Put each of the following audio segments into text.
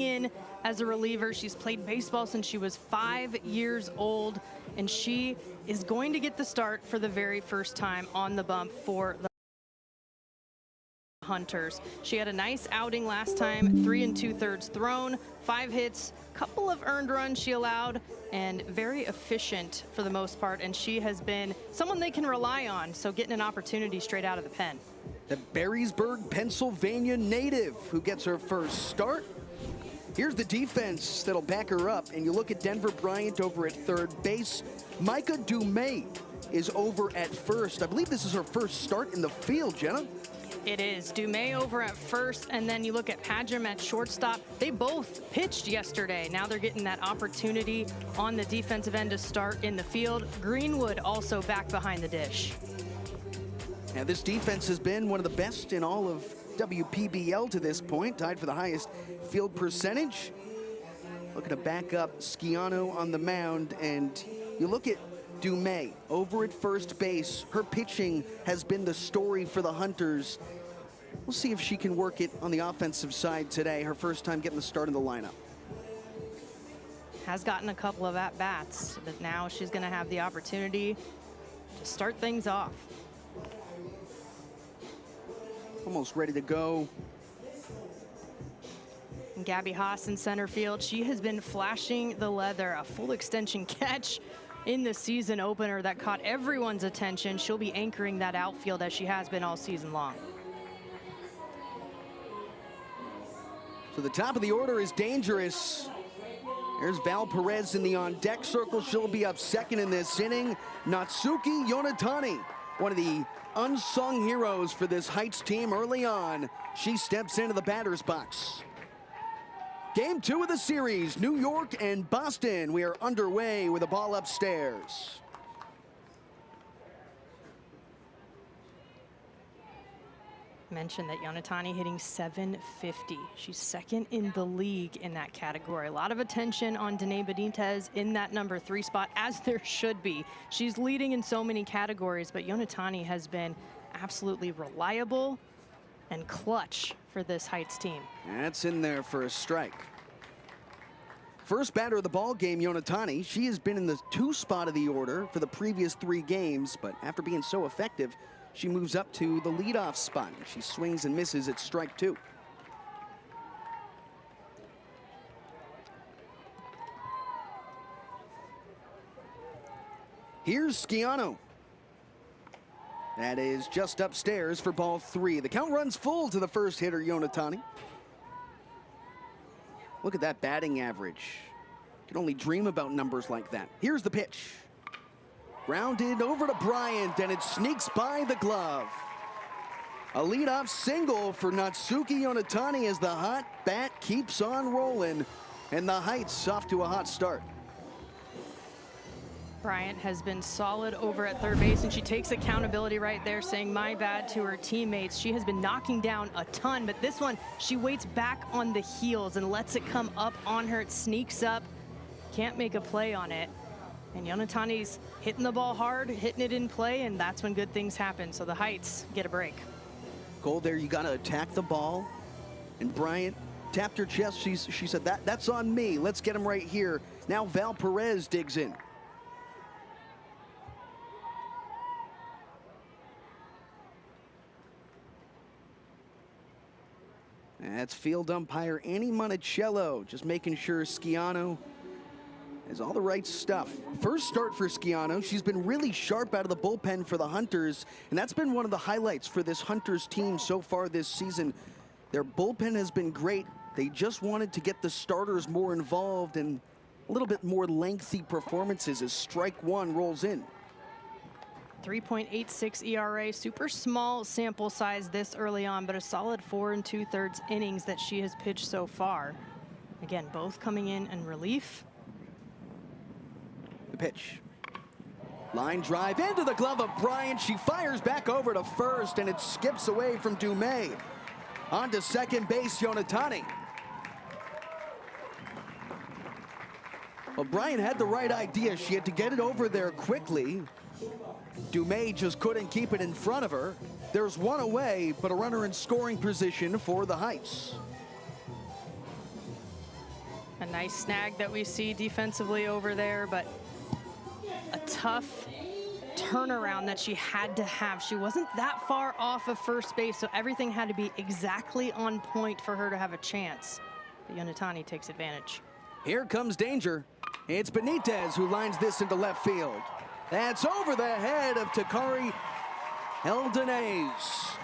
in as a reliever. She's played baseball since she was 5 years old, and she is going to get the start for the very first time on the bump for the Hunters. She had a nice outing last time, 3 2/3 thrown, 5 hits, couple of earned runs she allowed, and very efficient for the most part. And she has been someone they can rely on, so getting an opportunity straight out of the pen. The Berrysburg, Pennsylvania native who gets her first start. Here's the defense that'll back her up, and you look at Denver Bryant over at third base. Micah Dumais is over at first. I believe this is her first start in the field, Jenna. It is. Dumais over at first, and then you look at Padgham at shortstop. They both pitched yesterday. Now they're getting that opportunity on the defensive end to start in the field. Greenwood also back behind the dish. Now this defense has been one of the best in all of WPBL to this point, tied for the highest field percentage. Looking to back up Schiano on the mound, and you look at Dumais over at first base. Her pitching has been the story for the Hunters. We'll see if she can work it on the offensive side today. Her first time getting the start in the lineup. Has gotten a couple of at-bats, but now she's going to have the opportunity to start things off. Almost ready to go. And Gabby Haas in center field. She has been flashing the leather. A full extension catch in the season opener that caught everyone's attention. She'll be anchoring that outfield as she has been all season long. So the top of the order is dangerous. There's Val Perez in the on-deck circle. She'll be up second in this inning. Natsuki Yonatani, one of the unsung heroes for this Heights team early on. She steps into the batter's box. Game 2 of the series, New York and Boston. We are underway with the ball upstairs. Mentioned that Yonatani hitting .750. She's second in the league in that category. A lot of attention on Danae Benitez in that number 3 spot, as there should be. She's leading in so many categories, but Yonatani has been absolutely reliable and clutch for this Heights team. That's in there for a strike. First batter of the ball game, Yonatani. She has been in the 2 spot of the order for the previous 3 games, but after being so effective, she moves up to the leadoff spot. She swings and misses at strike 2. Here's Schiano. That is just upstairs for ball 3. The count runs full to the first hitter, Yonatani. Look at that batting average. You can only dream about numbers like that. Here's the pitch. Grounded over to Bryant, and it sneaks by the glove. A leadoff single for Natsuki Yonatani as the hot bat keeps on rolling, and the Heights off to a hot start. Bryant has been solid over at third base, and she takes accountability right there, saying my bad to her teammates. She has been knocking down a ton, but this one, she waits back on the heels and lets it come up on her. It sneaks up, can't make a play on it. And Yonatani's hitting the ball hard, hitting it in play, and that's when good things happen. So the Heights get a break. Goal there, you got to attack the ball. And Bryant tapped her chest. She said, that's on me. Let's get him right here. Now Val Perez digs in. That's field umpire Annie Monticello, just making sure Schiano has all the right stuff. First start for Schiano. She's been really sharp out of the bullpen for the Hunters, and that's been one of the highlights for this Hunters team so far this season. Their bullpen has been great. They just wanted to get the starters more involved and a little bit more lengthy performances as strike 1 rolls in. 3.86 ERA, super small sample size this early on, but a solid 4 2/3 innings that she has pitched so far. Again, both coming in relief. The pitch. Line drive into the glove of Bryant. She fires back over to first, and it skips away from Dumais. On to second base, Yonatani. Well, Bryant had the right idea. She had to get it over there quickly. Dumais just couldn't keep it in front of her. There's one away, but a runner in scoring position for the Heights. nice snag that we see defensively over there, but a tough turnaround that she had to have. She wasn't that far off of first base, so everything had to be exactly on point for her to have a chance. But Yonatani takes advantage. Here comes danger. It's Benitez who lines this into left field. That's over the head of Takari Eldenez.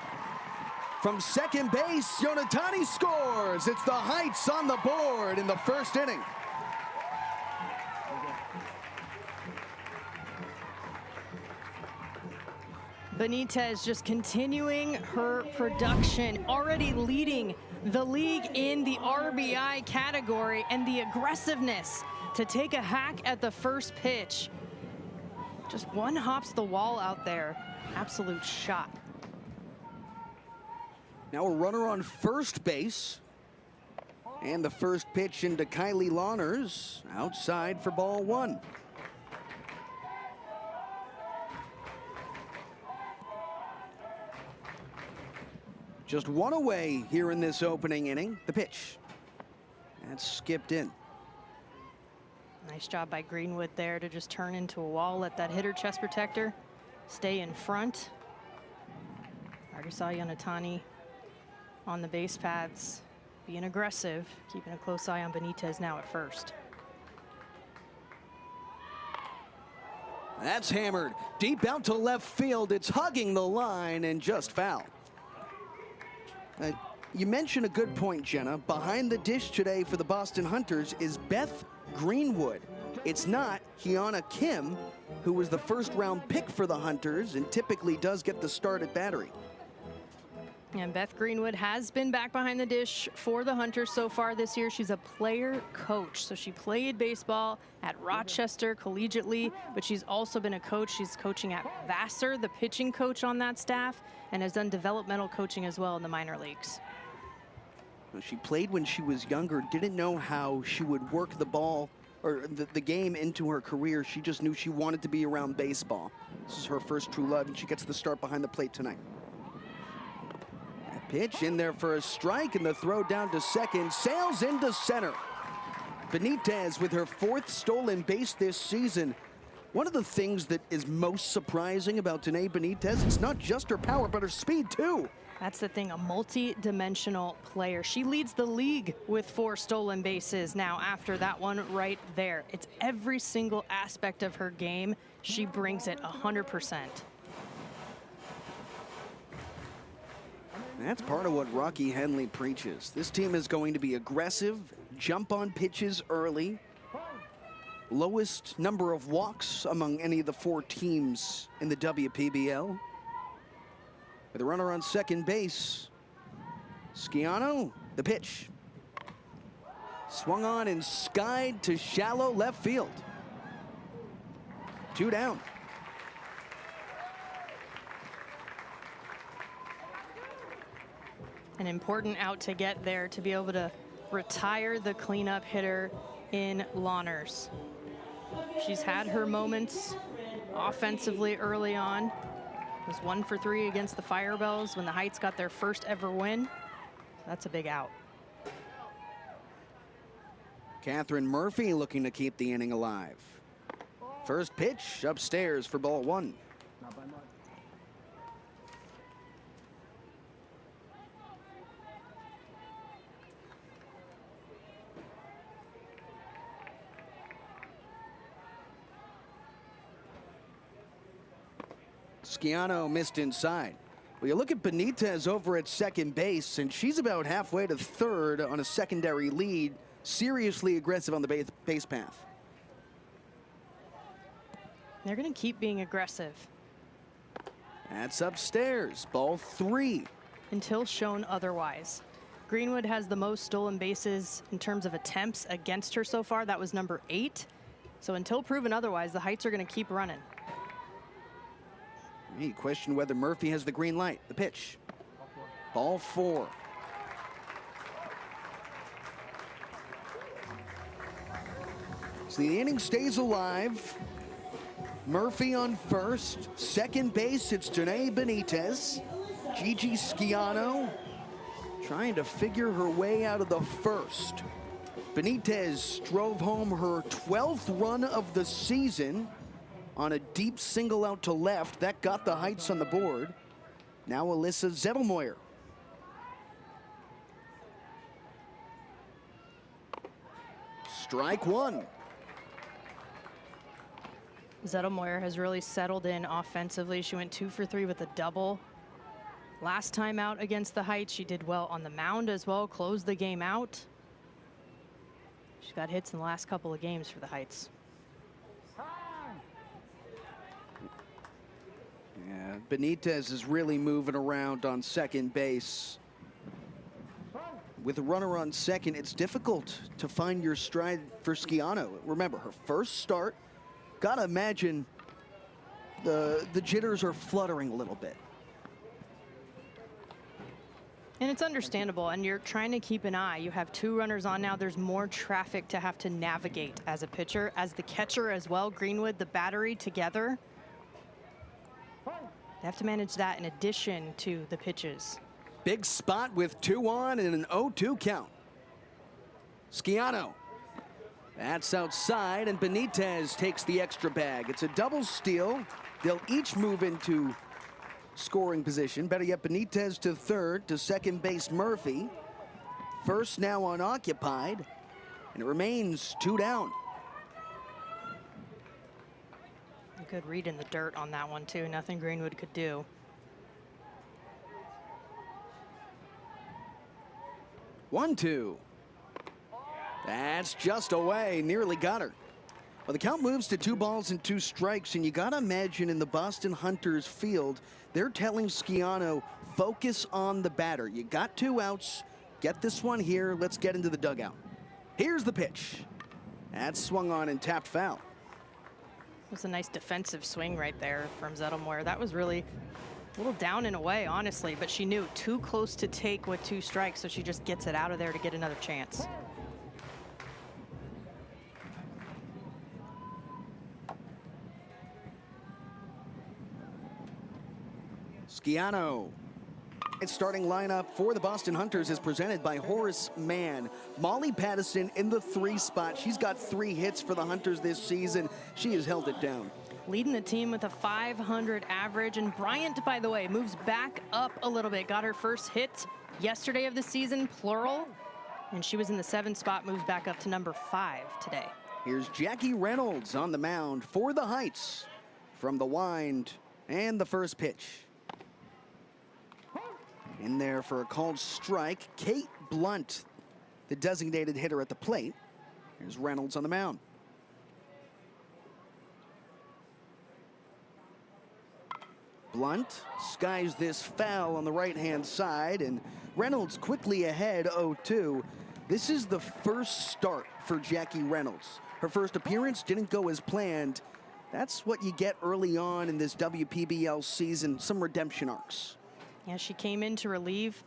From second base, Yonatani scores. It's the Heights on the board in the first inning. Benitez just continuing her production, already leading the league in the RBI category, and the aggressiveness to take a hack at the first pitch. Just one hops the wall out there. Absolute shot. Now a runner on first base. And the first pitch into Kylie Lawners, outside for ball one. Just one away here in this opening inning. The pitch. That's skipped in. Nice job by Greenwood there to just turn into a wall, let that hitter chest protector stay in front. Already saw Yonatani on the base paths being aggressive, keeping a close eye on Benitez now at first. That's hammered deep out to left field. It's hugging the line and just foul. You mentioned a good point, Jenna. Behind the dish today for the Boston Hunters is Beth Greenwood. It's not Hyuna Kim, who was the first-round pick for the Hunters and typically does get the start at battery. And Beth Greenwood has been back behind the dish for the Hunters so far this year. She's a player coach, so she played baseball at Rochester collegiately, but she's also been a coach. She's coaching at Vassar, the pitching coach on that staff, and has done developmental coaching as well in the minor leagues. She played when she was younger, didn't know how she would work the ball or the game into her career. She just knew she wanted to be around baseball. This is her first true love, and she gets the start behind the plate tonight. That pitch in there for a strike, and the throw down to second, sails into center. Benitez with her fourth stolen base this season. One of the things that is most surprising about Danae Benitez, it's not just her power, but her speed too. That's the thing, a multi-dimensional player. She leads the league with 4 stolen bases now after that one right there. It's every single aspect of her game. She brings it 100%. That's part of what Rocky Henley preaches. This team is going to be aggressive, jump on pitches early. Lowest number of walks among any of the 4 teams in the WPBL. With a runner on second base, Schiano, the pitch. Swung on and skied to shallow left field. 2 down. An important out to get there to be able to retire the cleanup hitter in Lawners. She's had her moments offensively early on. Was 1 for 3 against the Firebells when the Heights got their first ever win. That's a big out. Catherine Murphy looking to keep the inning alive. First pitch upstairs for ball 1. Schiano missed inside. Well, you look at Benitez over at second base, and she's about halfway to third on a secondary lead. Seriously aggressive on the base path. They're going to keep being aggressive. That's upstairs. Ball 3. Until shown otherwise. Greenwood has the most stolen bases in terms of attempts against her so far. That was number 8. So until proven otherwise, the Heights are going to keep running. You question whether Murphy has the green light. The pitch. Ball 4. So the inning stays alive. Murphy on first. Second base, it's Danae Benitez. Gigi Schiano trying to figure her way out of the first. Benitez drove home her 12th run of the season on a deep single out to left. That got the Heights on the board. Now Alyssa Zettelmoyer. Strike one. Zettelmoyer has really settled in offensively. She went 2 for 3 with a double. Last time out against the Heights, she did well on the mound as well, closed the game out. She's got hits in the last couple of games for the Heights. Yeah, Benitez is really moving around on second base. With a runner on second, it's difficult to find your stride for Schiano. Remember, her first start, gotta imagine the jitters are fluttering a little bit. And it's understandable, and you're trying to keep an eye. You have 2 runners on now. There's more traffic to have to navigate as a pitcher, as the catcher as well. Greenwood, the battery together. They have to manage that in addition to the pitches. Big spot with 2 on and an 0-2 count. Schiano. That's outside, and Benitez takes the extra bag. It's a double steal. They'll each move into scoring position. Better yet, Benitez to third, to second base Murphy. First now unoccupied, and it remains 2 down. A good read in the dirt on that one, too. Nothing Greenwood could do. 1-2. That's just away. Nearly got her. Well, the count moves to 2 balls and 2 strikes, and you got to imagine in the Boston Hunters field, they're telling Schiano, focus on the batter. You got 2 outs. Get this one here. Let's get into the dugout. Here's the pitch. That's swung on and tapped foul. It was a nice defensive swing right there from Zettelmoyer. That was really a little down and away, honestly, but she knew too close to take with 2 strikes, so she just gets it out of there to get another chance. Schiano. Its starting lineup for the Boston Hunters is presented by Horace Mann. Molly Pattison in the 3 spot. She's got 3 hits for the Hunters this season. She has held it down. Leading the team with a .500 average. And Bryant, by the way, moves back up a little bit. Got her first hit yesterday of the season, plural. And she was in the 7 spot, moves back up to number 5 today. Here's Jackie Reynolds on the mound for the Heights. From the wind and the first pitch. In there for a called strike, Kate Blunt, the designated hitter at the plate. Here's Reynolds on the mound. Blunt skies this foul on the right-hand side, and Reynolds quickly ahead 0-2. This is the first start for Jackie Reynolds. Her first appearance didn't go as planned. That's what you get early on in this WPBL season, some redemption arcs. Yeah, she came in to relieve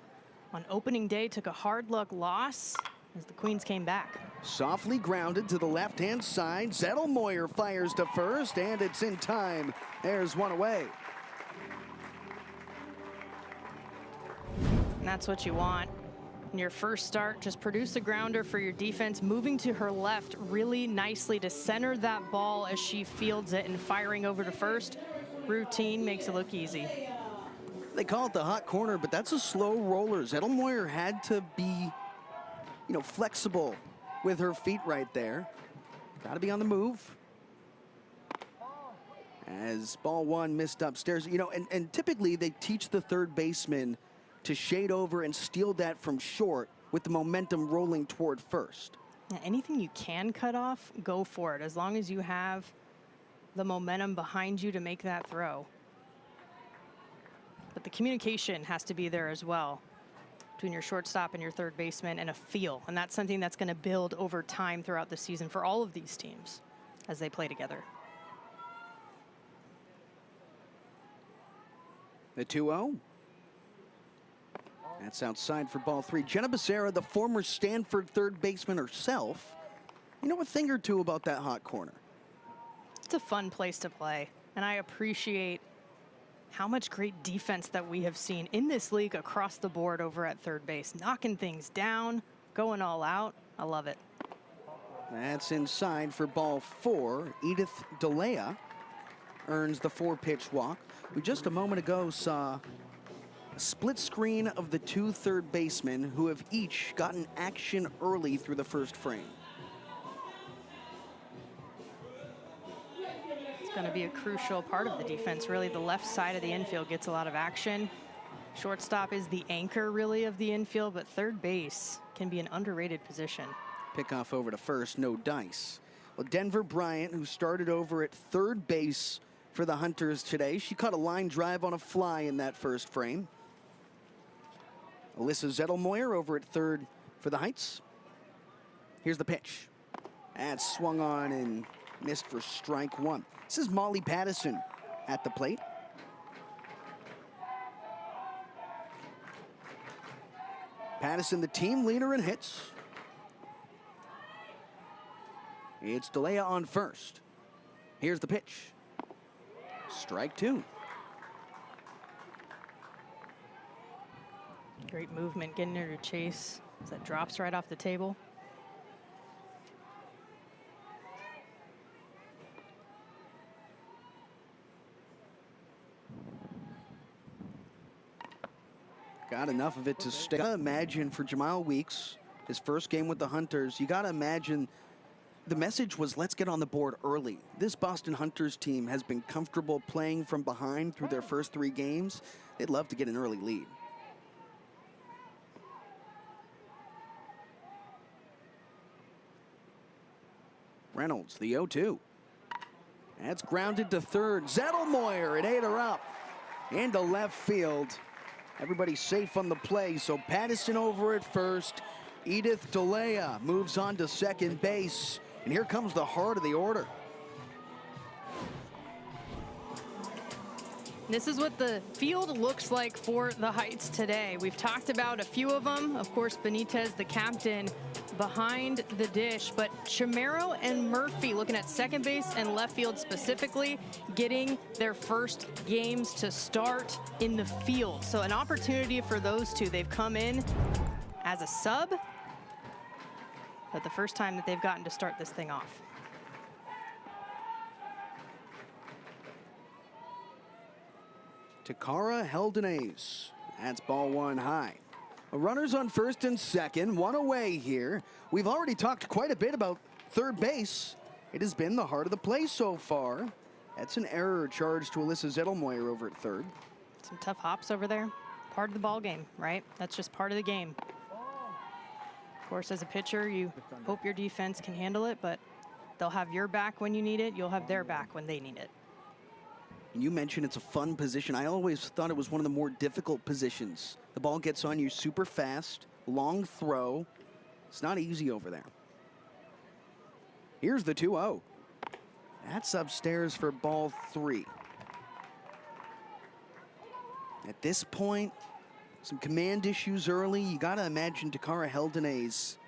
on opening day, took a hard luck loss as the Queens came back. Softly grounded to the left-hand side. Zettelmoyer fires to first, and it's in time. There's one away. And that's what you want. In your first start, just produce a grounder for your defense, moving to her left really nicely to center that ball as she fields it and firing over to first. Routine makes it look easy. They call it the hot corner, but that's a slow roller. Zettelmoyer had to be, flexible with her feet right there. Got to be on the move. As ball 1 missed upstairs, and typically they teach the third baseman to shade over and steal that from short with the momentum rolling toward first. Yeah, anything you can cut off, go for it, as long as you have the momentum behind you to make that throw. But the communication has to be there as well between your shortstop and your third baseman, and a feel. And that's something that's going to build over time throughout the season for all of these teams as they play together. The 2-0. That's outside for ball 3. Jenna Becerra, the former Stanford third baseman herself, a thing or two about that hot corner. It's a fun place to play, and I appreciate how much great defense that we have seen in this league across the board over at third base. Knocking things down, going all out. I love it. That's inside for ball 4. Edith DeLea earns the 4-pitch walk. We just a moment ago saw a split screen of the 2 third basemen who have each gotten action early through the first frame. It's going to be a crucial part of the defense. Really, the left side of the infield gets a lot of action. Shortstop is the anchor, really, of the infield, but third base can be an underrated position. Pickoff over to first, no dice. Well, Denver Bryant, who started over at third base for the Hunters today, she caught a line drive on a fly in that first frame. Alyssa Zettelmoyer over at third for the Heights. Here's the pitch. That's swung on and missed for strike 1. This is Molly Pattison at the plate. Pattison, the team leader in hits. It's DeLea on first. Here's the pitch. Strike 2. Great movement getting her to chase as that drops right off the table. Got enough of it to stay. Imagine for Jemile Weeks, his first game with the Hunters, you got to imagine the message was, let's get on the board early. This Boston Hunters team has been comfortable playing from behind through their first 3 games. They'd love to get an early lead. Reynolds, the 0-2. That's grounded to third. Zettelmoyer, it ate her up into left field. Everybody safe on the play, so Pattison over at first. Edith DeLea moves on to second base. And here comes the heart of the order. This is what the field looks like for the Heights today. We've talked about a few of them. Of course, Benitez, the captain, behind the dish. But Chamero and Murphy looking at second base and left field specifically, getting their first games to start in the field. So an opportunity for those two. They've come in as a sub, but the first time that they've gotten to start this thing off. Takara Heldenes. That's ball 1 high. Runners on first and second, 1 away here. We've already talked quite a bit about third base. It has been the heart of the play so far. That's an error charged to Alyssa Zettelmoyer over at third. Some tough hops over there. Part of the ball game, right? That's just part of the game. Of course, as a pitcher, you hope your defense can handle it, but they'll have your back when you need it. You'll have their back when they need it. You mentioned it's a fun position. I always thought it was one of the more difficult positions. The ball gets on you super fast, long throw. It's not easy over there. Here's the 2-0. That's upstairs for ball 3. At this point, some command issues early. You got to imagine Takara Heldenes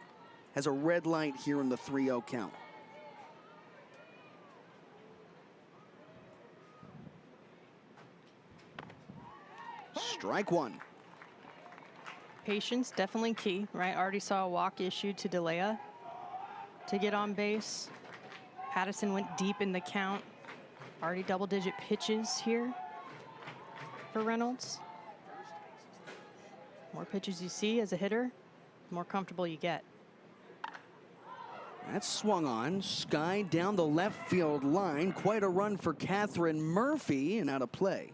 has a red light here in the 3-0 count. Strike 1. Patience, definitely key, right? Already saw a walk issued to DeLea to get on base. Pattison went deep in the count. Already double-digit pitches here for Reynolds. More pitches you see as a hitter, the more comfortable you get. That's swung on. Sky down the left field line. Quite a run for Catherine Murphy, and out of play.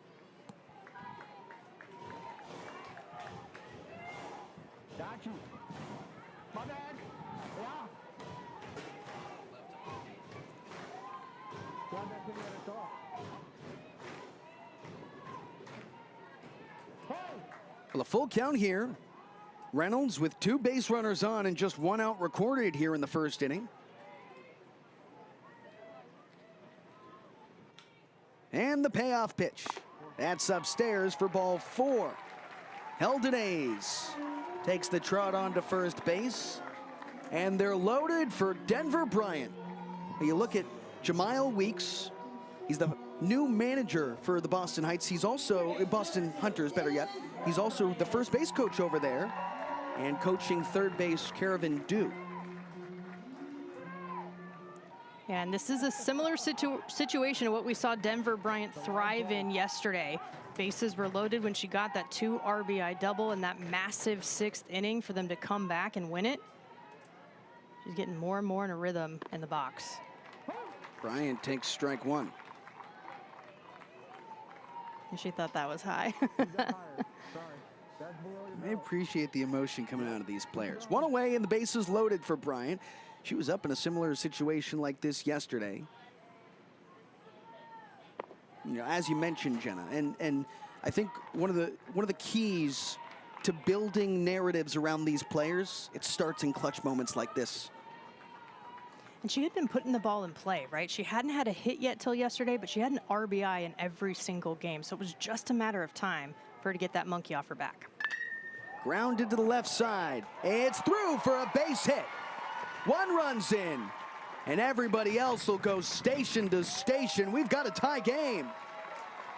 Well, a full count here. Reynolds with 2 base runners on and just 1 out recorded here in the first inning. And the payoff pitch. That's upstairs for ball 4. Heldenes takes the trot on to first base. And they're loaded for Denver Bryant. You look at Jemile Weeks. He's the new manager for the Boston Heights. He's also, Boston Hunters, better yet. He's also the first base coach over there and coaching third base Caravan Dew. And this is a similar situation to what we saw Denver Bryant thrive in yesterday. Bases were loaded when she got that 2 RBI double in that massive 6th inning for them to come back and win it. She's getting more and more in a rhythm in the box. Bryant takes strike 1. And she thought that was high. I appreciate the emotion coming out of these players. 1 away and the bases loaded for Bryant. She was up in a similar situation like this yesterday. You know, as you mentioned, Jenna, and I think one of the keys to building narratives around these players, it starts in clutch moments like this. And she had been putting the ball in play, right? She hadn't had a hit yet till yesterday, but she had an RBI in every single game. So it was just a matter of time for her to get that monkey off her back. Grounded to the left side. It's through for a base hit. 1 run's in, and everybody else will go station to station. We've got a tie game.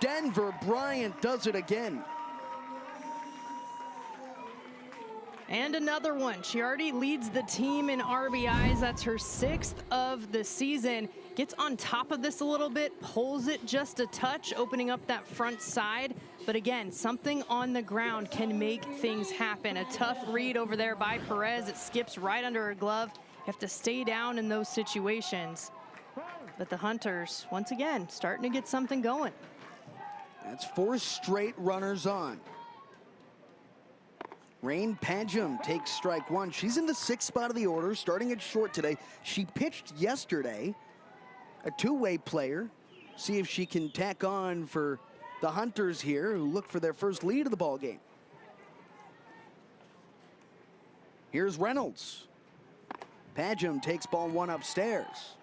Denver Bryant does it again. And another one. She already leads the team in RBIs. That's her 6th of the season. Gets on top of this a little bit, pulls it just a touch, opening up that front side. But again, something on the ground can make things happen. A tough read over there by Perez. It skips right under her glove. You have to stay down in those situations. But the Hunters, once again, starting to get something going. That's 4 straight runners on. Rain Pagem takes strike 1. She's in the 6th spot of the order, starting at short today. She pitched yesterday, a 2-way player. See if she can tack on for the Hunters here, who look for their first lead of the ball game. Here's Reynolds. Pagem takes ball 1 upstairs.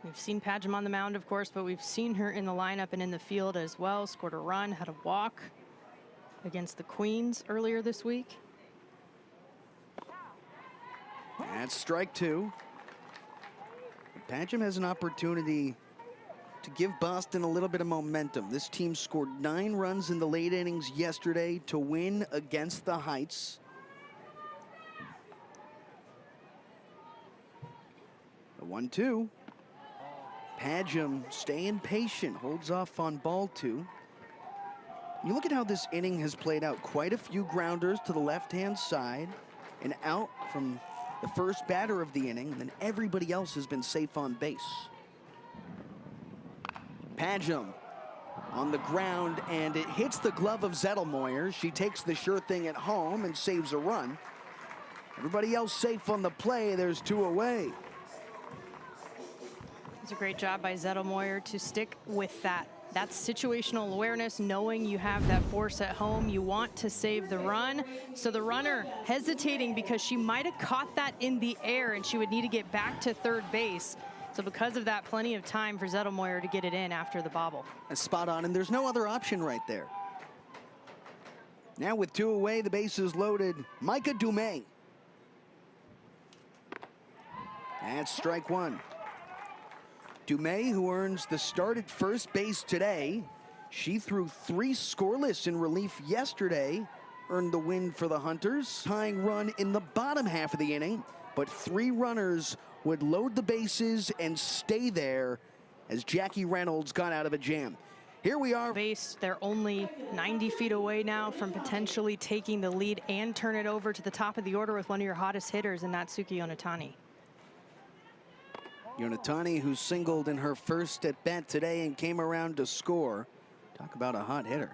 We've seen Pagem on the mound, of course, but we've seen her in the lineup and in the field as well. Scored a run, had a walk against the Queens earlier this week. That's strike 2. Pagem has an opportunity to give Boston a little bit of momentum. This team scored 9 runs in the late innings yesterday to win against the Heights. The 1-2. Pagem staying patient, holds off on ball 2. You look at how this inning has played out. Quite a few grounders to the left-hand side and out from the first batter of the inning, and then everybody else has been safe on base. Pagem on the ground, and it hits the glove of Zettelmoyer. She takes the sure thing at home and saves a run. Everybody else safe on the play. There's 2 away. It's a great job by Zettelmoyer to stick with that. That's situational awareness, knowing you have that force at home. You want to save the run. So the runner hesitating because she might have caught that in the air and she would need to get back to third base. So because of that, plenty of time for Zettelmoyer to get it in after the bobble. That's spot on, and there's no other option right there. Now with 2 away, the bases loaded. Micah Dumais. That's strike 1. Dumais, who earns the start at first base today. She threw 3 scoreless in relief yesterday, earned the win for the Hunters. Tying run in the bottom half of the inning, but 3 runners would load the bases and stay there as Jackie Reynolds got out of a jam. Here we are. Base, they're only 90 feet away now from potentially taking the lead and turn it over to the top of the order with one of your hottest hitters in Natsuki Yonatani. Yonatani, who singled in her first at bat today and came around to score. Talk about a hot hitter.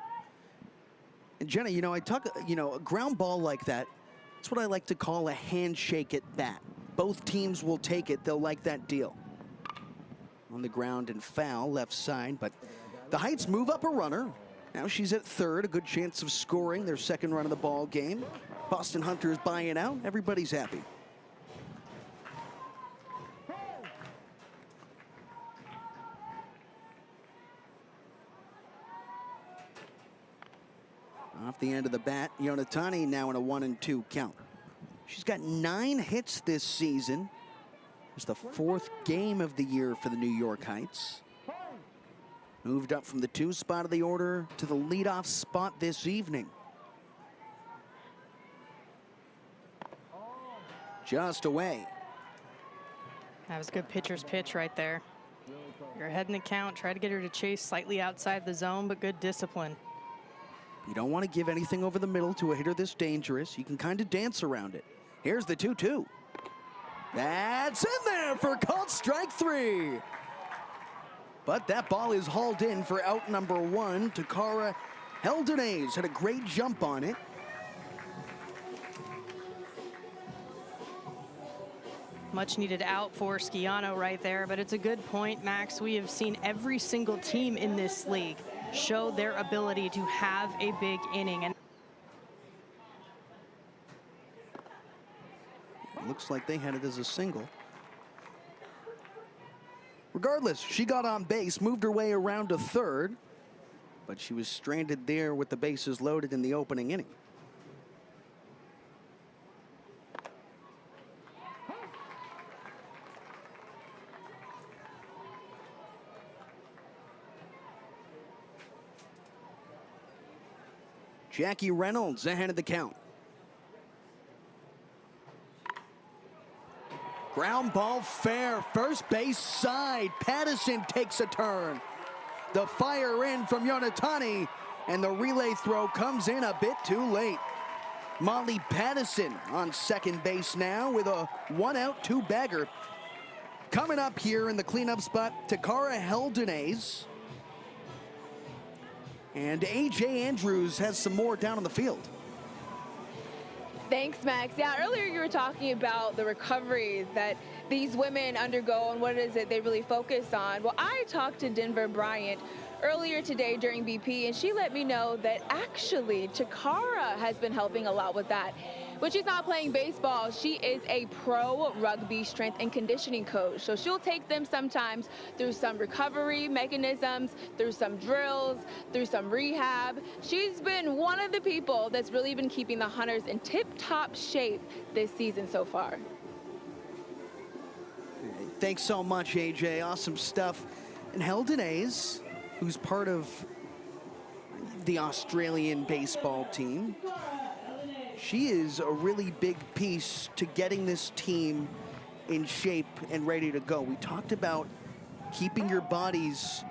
And Jenna, a ground ball like that, that's what I like to call a handshake at bat. Both teams will take it. They'll like that deal. On the ground and foul, left side, but the Heights move up a runner. Now she's at third, a good chance of scoring their second run of the ball game. Boston Hunters buying out. Everybody's happy. Off the end of the bat, Yonatani now in a 1-2 count. She's got 9 hits this season. It's the 4th game of the year for the New York Heights. Moved up from the 2 spot of the order to the leadoff spot this evening. Just away. That was a good pitcher's pitch right there. You're ahead in the count. Try to get her to chase slightly outside the zone, but good discipline. You don't want to give anything over the middle to a hitter this dangerous. You can kind of dance around it. Here's the 2-2. That's in there for called strike 3. But that ball is hauled in for out number 1. Takara Heldenase had a great jump on it. Much needed out for Schiano right there, but it's a good point, Max. We have seen every single team in this league show their ability to have a big inning. And it looks like they had it as a single. Regardless, she got on base, moved her way around to third, but she was stranded there with the bases loaded in the opening inning. Jackie Reynolds ahead of the count. Ground ball fair, first base side. Pattison takes a turn. The fire in from Yonatani, and the relay throw comes in a bit too late. Molly Pattison on second base now with a 1-out, 2-bagger. Coming up here in the cleanup spot, Takara Heldenase. And A.J. Andrews has some more down on the field. Thanks, Max. Yeah, earlier you were talking about the recovery that these women undergo and what is it they really focus on. Well, I talked to Denver Bryant earlier today during BP, and she let me know that actually Takara has been helping a lot with that. When she's not playing baseball, she is a pro rugby strength and conditioning coach. So she'll take them sometimes through some recovery mechanisms, through some drills, through some rehab. She's been one of the people that's really been keeping the Hunters in tip-top shape this season so far. Thanks so much, AJ. Awesome stuff. And Heldenase, who's part of the Australian baseball team, she is a really big piece to getting this team in shape and ready to go. We talked about keeping your bodies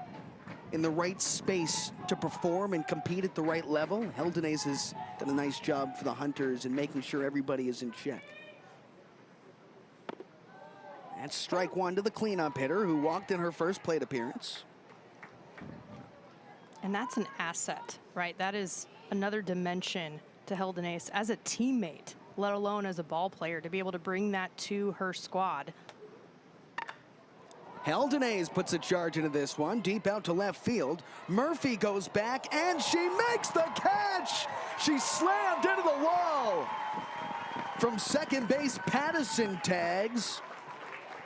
in the right space to perform and compete at the right level. Heldenase has done a nice job for the Hunters in making sure everybody is in check. That's strike 1 to the cleanup hitter who walked in her first plate appearance. And that's an asset, right? That is another dimension to Heldenase as a teammate, let alone as a ball player, to be able to bring that to her squad. Heldenase puts a charge into this one, deep out to left field. Murphy goes back, and she makes the catch! She slammed into the wall! From second base, Pattison tags.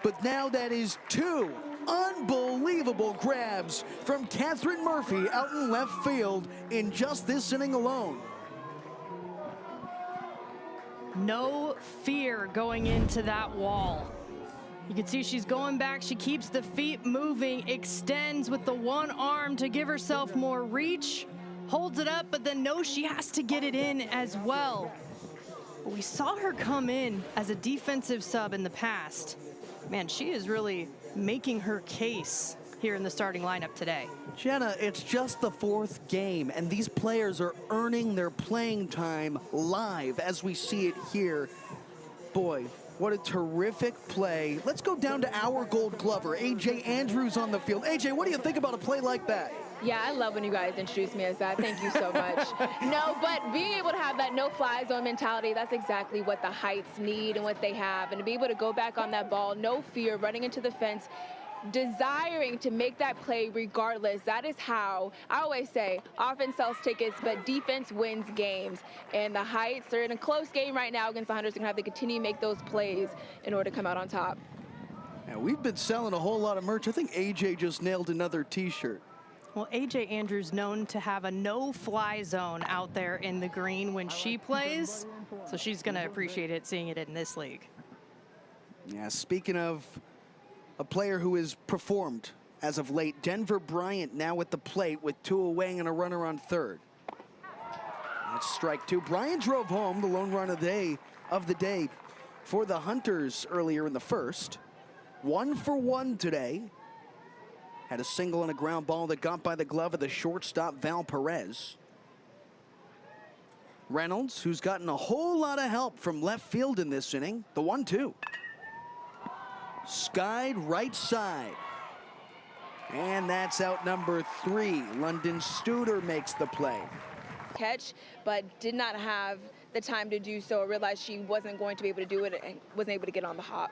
But now that is 2 unbelievable grabs from Catherine Murphy out in left field in just this inning alone. No fear going into that wall. You can see she's going back. She keeps the feet moving, extends with the one arm to give herself more reach, holds it up, but then knows she has to get it in as well. We saw her come in as a defensive sub in the past. Man, she is really making her case here in the starting lineup today. Jenna, it's just the 4th game, and these players are earning their playing time live as we see it here. Boy, what a terrific play. Let's go down to our Gold Glover, A.J. Andrews on the field. A.J., what do you think about a play like that? Yeah, I love when you guys introduce me as that. Thank you so much. No, but being able to have that no-fly zone mentality, that's exactly what the Heights need and what they have. And to be able to go back on that ball, no fear, running into the fence, desiring to make that play regardless. That is how, I always say, offense sells tickets, but defense wins games. And the Heights are in a close game right now against the Hunters. They're going to have to continue to make those plays in order to come out on top. Now, we've been selling a whole lot of merch. I think AJ just nailed another T-shirt. Well, A.J. Andrews known to have a no-fly zone out there in the green when she plays, so she's going to appreciate it seeing it in this league. Yeah, speaking of a player who has performed as of late, Denver Bryant now at the plate with 2 away and a runner on third. That's strike 2. Bryant drove home the lone run of the day for the Hunters earlier in the first. 1 for 1 today. Had a single and a ground ball that got by the glove of the shortstop, Val Perez. Reynolds, who's gotten a whole lot of help from left field in this inning, the 1-2. Skied right side. And that's out number 3. London Studer makes the play. Catch, but did not have the time to do so. I realized she wasn't going to be able to do it and wasn't able to get on the hop.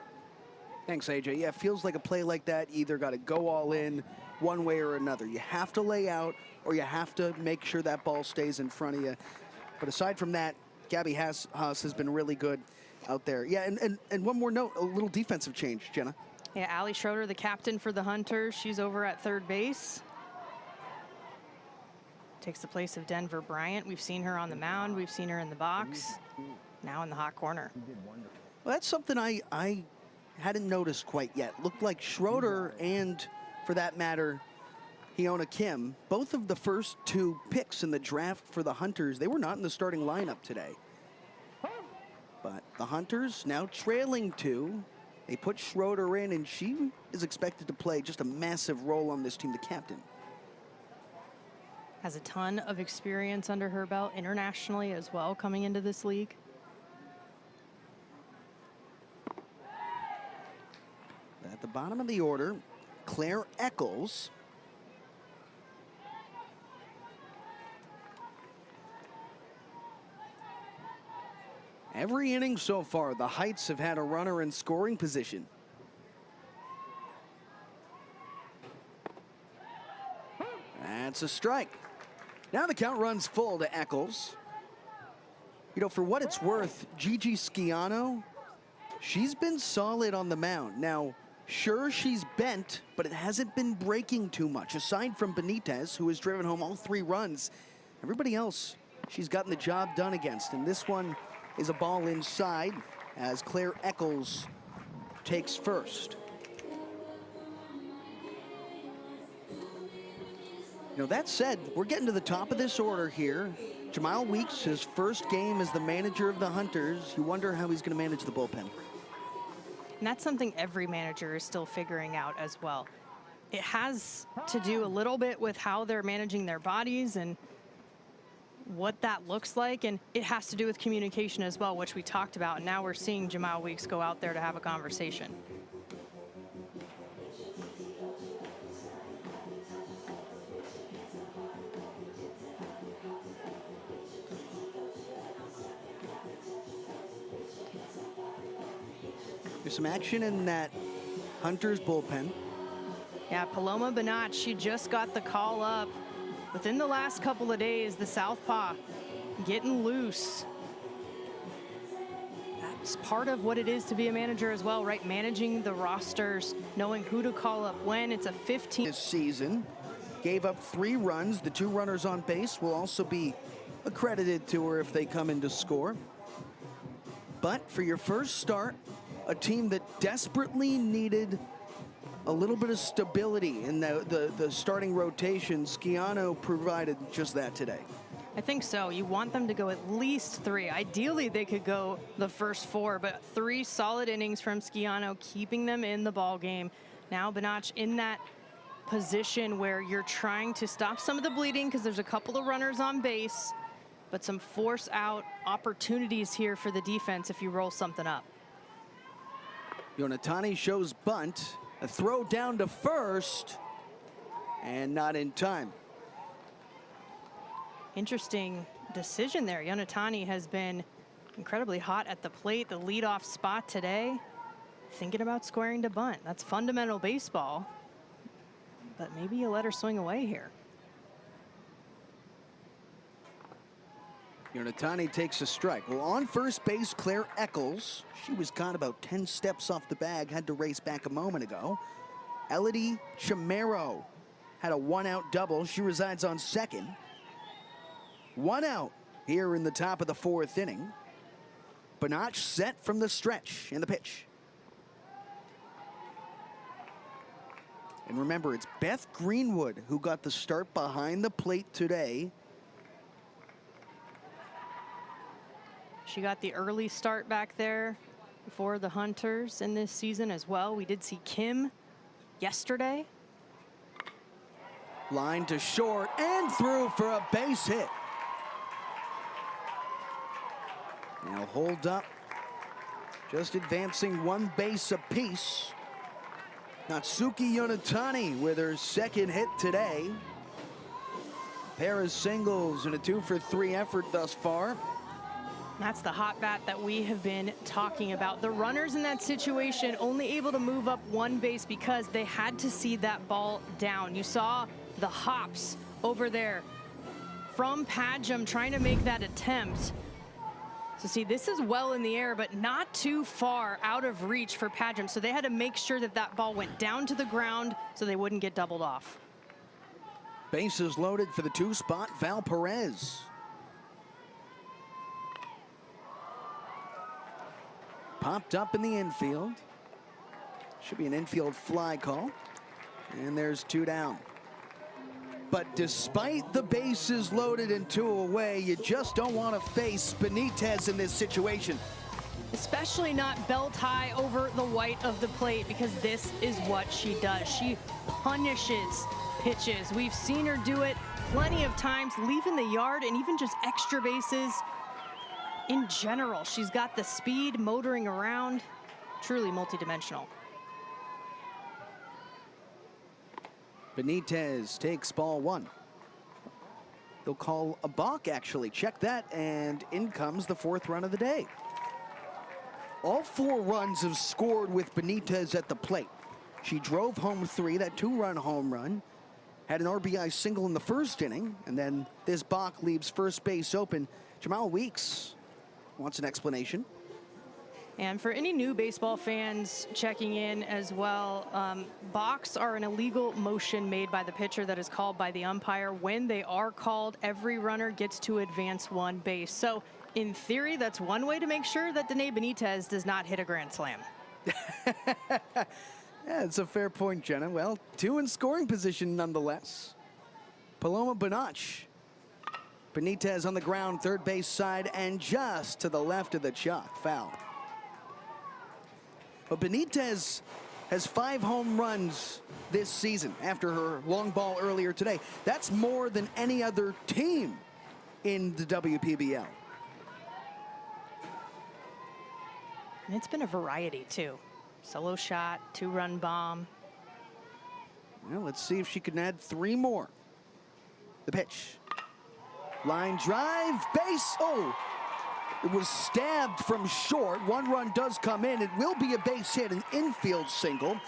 Thanks, AJ. Yeah, it feels like a play like that, you either got to go all in one way or another. You have to lay out, or you have to make sure that ball stays in front of you. But aside from that, Gabby Haas has been really good out there. Yeah, and one more note, a little defensive change, Jenna. Yeah, Allie Schroeder, the captain for the Hunters. She's over at third base. Takes the place of Denver Bryant. We've seen her on the mound. We've seen her in the box. Now in the hot corner. Well, that's something I hadn't noticed quite yet. Looked like Schroeder and, for that matter, Hyuna Kim, both of the first 2 picks in the draft for the Hunters, they were not in the starting lineup today. But the Hunters now trailing 2. They put Schroeder in, and she is expected to play just a massive role on this team, the captain. Has a ton of experience under her belt internationally as well coming into this league. At the bottom of the order, Claire Eccles. Every inning so far, the Heights have had a runner in scoring position. That's a strike. Now the count runs full to Eccles. You know, for what it's worth, Gigi Schiano, she's been solid on the mound. Now, sure, she's bent, but it hasn't been breaking too much. Aside from Benitez, who has driven home all 3 runs, everybody else she's gotten the job done against. And this one is a ball inside as Claire Eccles takes first. You know, that said, we're getting to the top of this order here. Jemile Weeks, his first game as the manager of the Hunters. You wonder how he's going to manage the bullpen. And that's something every manager is still figuring out as well. It has to do a little bit with how they're managing their bodies and what that looks like, and it has to do with communication as well, which we talked about. And now we're seeing Jemile Weeks go out there to have a conversation. There's some action in that Hunters bullpen. Yeah, Paloma Benach, she just got the call up within the last couple of days. The southpaw getting loose. That's part of what it is to be a manager as well, right? Managing the rosters, knowing who to call up when. It's a 15. This season, gave up 3 runs. The 2 runners on base will also be accredited to her if they come in to score. But for your first start, a team that desperately needed a little bit of stability in the starting rotation, Schiano provided just that today. I think so. You want them to go at least 3. Ideally, they could go the first 4, but 3 solid innings from Schiano, keeping them in the ball game. Now Benach in that position where you're trying to stop some of the bleeding because there's a couple of runners on base, but some force out opportunities here for the defense if you roll something up. Yonatani shows bunt, a throw down to first, and not in time. Interesting decision there. Yonatani has been incredibly hot at the plate, the leadoff spot today. Thinking about squaring to bunt. That's fundamental baseball, but maybe you let her swing away here. Yonatani takes a strike. Well, on first base, Claire Eccles. She was caught about 10 steps off the bag, had to race back a moment ago. Elodie Chamero had a 1-out double. She resides on second. 1 out here in the top of the 4th inning. Benach set from the stretch in the pitch. And remember, it's Beth Greenwood who got the start behind the plate today. She got the early start back there. for the Hunters in this season as well. We did see Kim yesterday. Line to short and through for a base hit. Now hold up. Just advancing one base apiece. Natsuki Yonatani with her second hit today. Pair of singles and a 2-for-3 effort thus far. That's the hot bat that we have been talking about. The runners in that situation only able to move up one base because they had to see that ball down. You saw the hops over there from Pajum trying to make that attempt. So see, this is well in the air, but not too far out of reach for Pajum. So they had to make sure that that ball went down to the ground so they wouldn't get doubled off. Bases loaded for the 2 spot, Val Perez. Popped up in the infield. Should be an infield fly call. And there's 2 down. But despite the bases loaded and 2 away, you just don't want to face Benitez in this situation. Especially not belt high over the white of the plate, because this is what she does. She punishes pitches. We've seen her do it plenty of times, leaving the yard and even just extra bases in general. She's got the speed, motoring around, truly multidimensional. Benitez takes ball 1. They'll call a balk, actually. Check that, and in comes the 4th run of the day. All 4 runs have scored with Benitez at the plate. She drove home 3, that 2-run home run. Had an RBI single in the 1st inning, and then this balk leaves first base open. Jamal Weeks wants an explanation. And for any new baseball fans checking in as well, balks are an illegal motion made by the pitcher that is called by the umpire. When they are called, every runner gets to advance 1 base. So in theory, that's one way to make sure that Danae Benitez does not hit a grand slam. Yeah, it's a fair point, Jenna. Well, 2 in scoring position nonetheless. Paloma Bonach. Benitez on the ground, third base side, and just to the left of the chalk, foul. But Benitez has 5 home runs this season after her long ball earlier today. That's more than any other team in the WPBL. And it's been a variety, too. Solo shot, 2-run bomb. Well, let's see if she can add 3 more. The pitch. Line drive, base. Oh, it was stabbed from short. 1 run does come in. It will be a base hit, an infield single.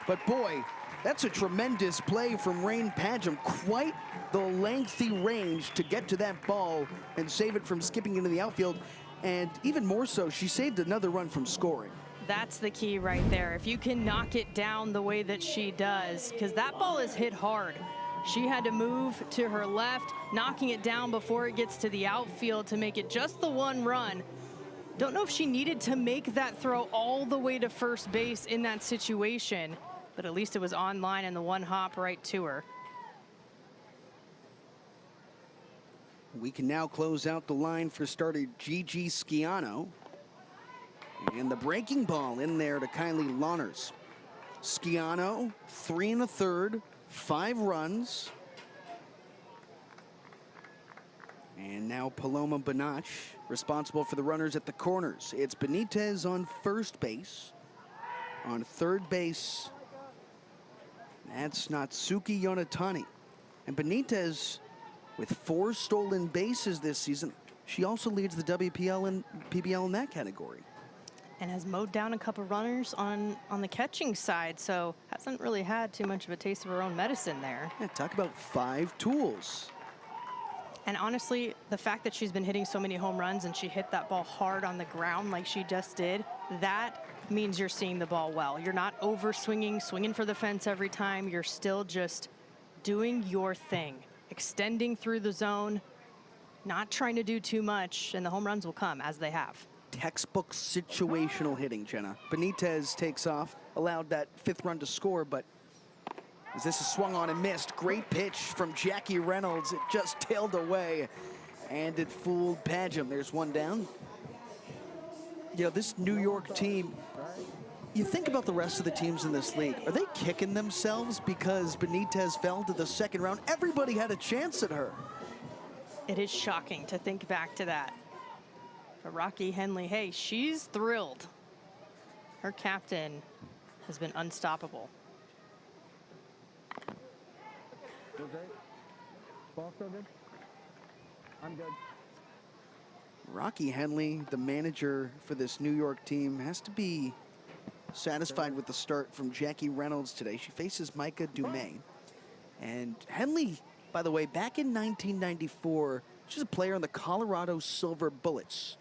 But boy, that's a tremendous play from Rain Pajum. Quite the lengthy range to get to that ball and save it from skipping into the outfield. And even more so, she saved another run from scoring. That's the key right there. If you can knock it down the way that she does, because that ball is hit hard. She had to move to her left, knocking it down before it gets to the outfield to make it just the 1 run. Don't know if she needed to make that throw all the way to first base in that situation, but at least it was on line and the 1 hop right to her. We can now close out the line for starter Gigi Schiano. And the breaking ball in there to Kylie Lawners. Schiano, 3 1/3, 5 runs. And now Paloma Bonach, responsible for the runners at the corners. It's Benitez on first base. On third base, that's Natsuki Yonatani. And Benitez, with 4 stolen bases this season, she also leads the WPL and PBL in that category. And has mowed down a couple runners on the catching side, so hasn't really had too much of a taste of her own medicine there. Yeah, talk about 5 tools. And honestly, the fact that she's been hitting so many home runs and she hit that ball hard on the ground like she just did, that means you're seeing the ball well. You're not over swinging for the fence every time. You're still just doing your thing, extending through the zone, not trying to do too much, and the home runs will come as they have. Textbook situational hitting, Jenna. Benitez takes off, allowed that 5th run to score, but as this is swung on and missed, great pitch from Jackie Reynolds. It just tailed away, and it fooled Pajum. There's 1 down. You know, this New York team, you think about the rest of the teams in this league. Are they kicking themselves because Benitez fell to the second round? Everybody had a chance at her. It is shocking to think back to that. But Rocky Henley, hey, she's thrilled. Her captain has been unstoppable. Feel great? Ball still good? I'm good. Rocky Henley, the manager for this New York team, has to be satisfied with the start from Jackie Reynolds today. She faces Micah Dumais. And Henley, by the way, back in 1994, she's a player on the Colorado Silver Bullets.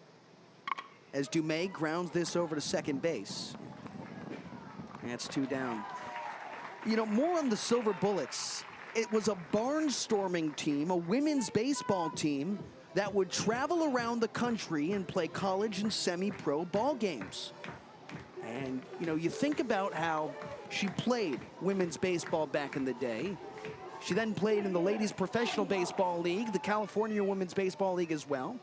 As Dumais grounds this over to second base. That's 2 down. You know, more on the Silver Bullets. It was a barnstorming team, a women's baseball team that would travel around the country and play college and semi-pro ball games. And, you know, you think about how she played women's baseball back in the day. She then played in the Ladies Professional Baseball League, the California Women's Baseball League as well.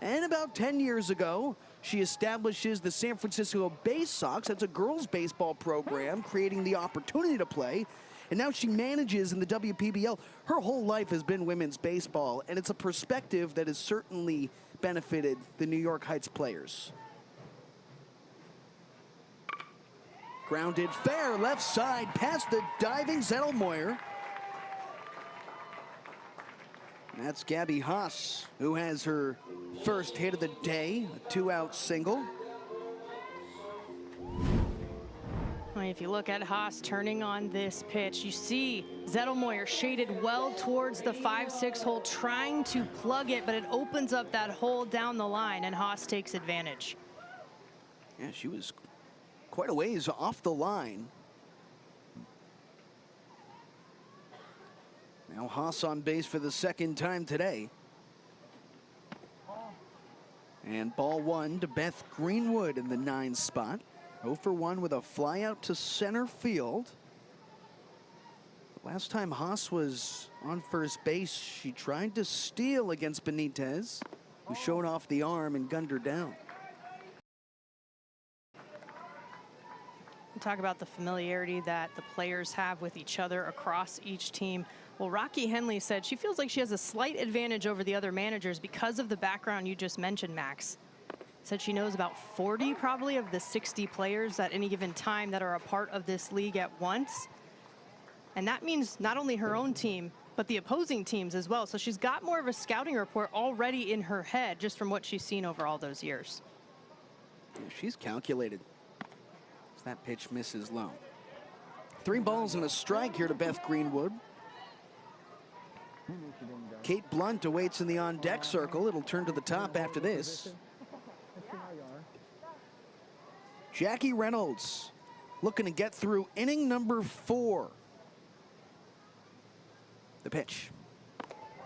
And about 10 years ago, she establishes the San Francisco Bay Sox. That's a girls' baseball program, creating the opportunity to play. And now she manages in the WPBL. Her whole life has been women's baseball, and it's a perspective that has certainly benefited the New York Heights players. Grounded fair, left side, past the diving Zettelmoyer. That's Gabby Haas, who has her first hit of the day, a 2-out single. If you look at Haas turning on this pitch, you see Zettelmoyer shaded well towards the 5-6 hole, trying to plug it, but it opens up that hole down the line, and Haas takes advantage. Yeah, she was quite a ways off the line. Now Haas on base for the second time today. And ball 1 to Beth Greenwood in the 9 spot. 0 for 1 with a fly out to center field. Last time Haas was on first base, she tried to steal against Benitez, who showed off the arm and gunned her down. We talk about the familiarity that the players have with each other across each team. Well, Rocky Henley said she feels like she has a slight advantage over the other managers because of the background you just mentioned, Max. Said she knows about 40 probably of the 60 players at any given time that are a part of this league at once. And that means not only her own team, but the opposing teams as well. So she's got more of a scouting report already in her head just from what she's seen over all those years. She's calculated. That pitch misses low. 3 balls and a strike here to Beth Greenwood. Kate Blunt awaits in the on-deck circle. It'll turn to the top after this. Jackie Reynolds looking to get through inning number 4. The pitch.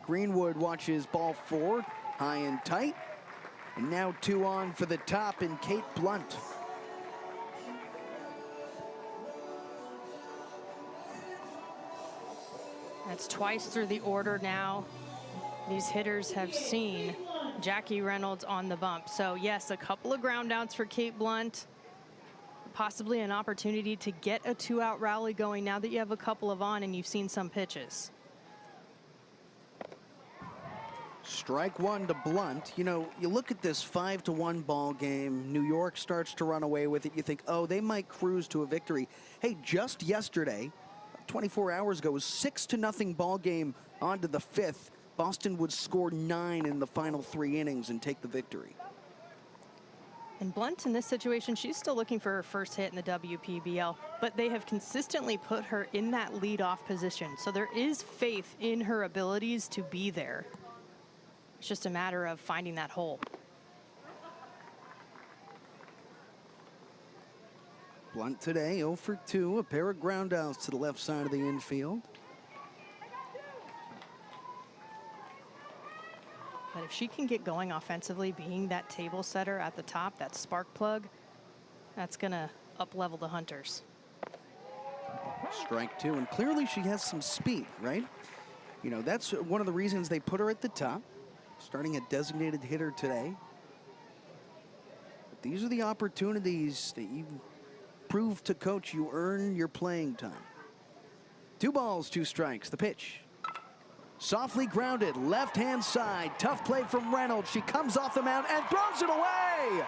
Greenwood watches ball 4, high and tight. And now 2 on for the top and Kate Blunt. That's twice through the order now. These hitters have seen Jackie Reynolds on the bump. So yes, a couple of ground outs for Kate Blunt. Possibly an opportunity to get a 2-out rally going now that you have a couple of on and you've seen some pitches. Strike 1 to Blunt. You know, you look at this 5-1 ball game. New York starts to run away with it. You think, oh, they might cruise to a victory. Hey, just yesterday, 24 hours ago, was 6-0 ball game on to the 5th. Boston would score 9 in the final 3 innings and take the victory. And Blunt in this situation, she's still looking for her first hit in the WPBL, but they have consistently put her in that leadoff position. So there is faith in her abilities to be there. It's just a matter of finding that hole. Blunt today, 0 for 2, a pair of ground outs to the left side of the infield. But if she can get going offensively, being that table setter at the top, that spark plug, that's going to up-level the Hunters. Strike 2, and clearly she has some speed, right? You know, that's one of the reasons they put her at the top, starting a designated hitter today. These are the opportunities that you prove to coach you earn your playing time. 2 balls, 2 strikes. The pitch. Softly grounded, left-hand side. Tough play from Reynolds. She comes off the mound and throws it away.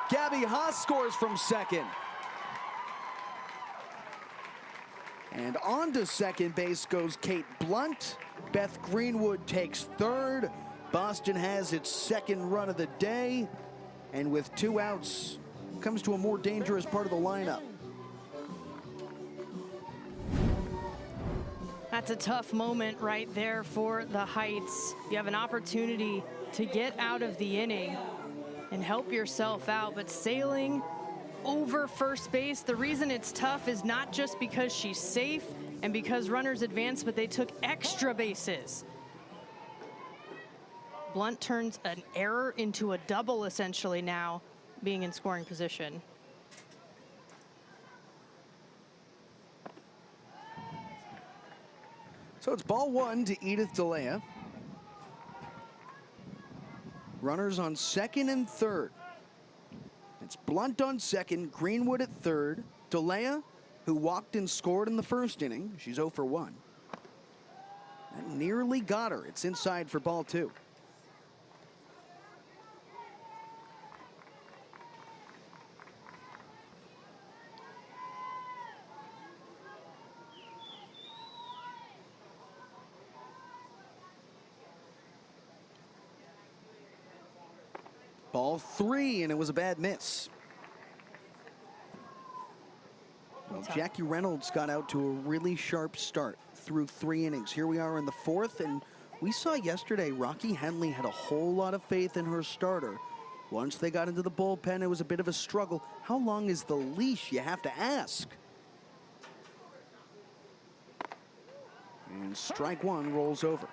Gabby Haas scores from second. And on to second base goes Kate Blunt. Beth Greenwood takes third. Boston has its second run of the day. And with 2 outs, comes to a more dangerous part of the lineup. That's a tough moment right there for the Heights. You have an opportunity to get out of the inning and help yourself out, but sailing over first base, the reason it's tough is not just because she's safe and because runners advance, but they took extra bases. Blunt turns an error into a double, essentially, now being in scoring position. So it's ball 1 to Edith DeLea. Runners on second and third. It's Blunt on second, Greenwood at third. DeLea, who walked and scored in the first inning, she's 0 for 1. That nearly got her. It's inside for ball 2. Ball 3, and it was a bad miss. Well, Jackie Reynolds got out to a really sharp start through 3 innings. Here we are in the 4th, and we saw yesterday Rocky Henley had a whole lot of faith in her starter. Once they got into the bullpen, it was a bit of a struggle. How long is the leash, you have to ask? And strike 1 rolls over.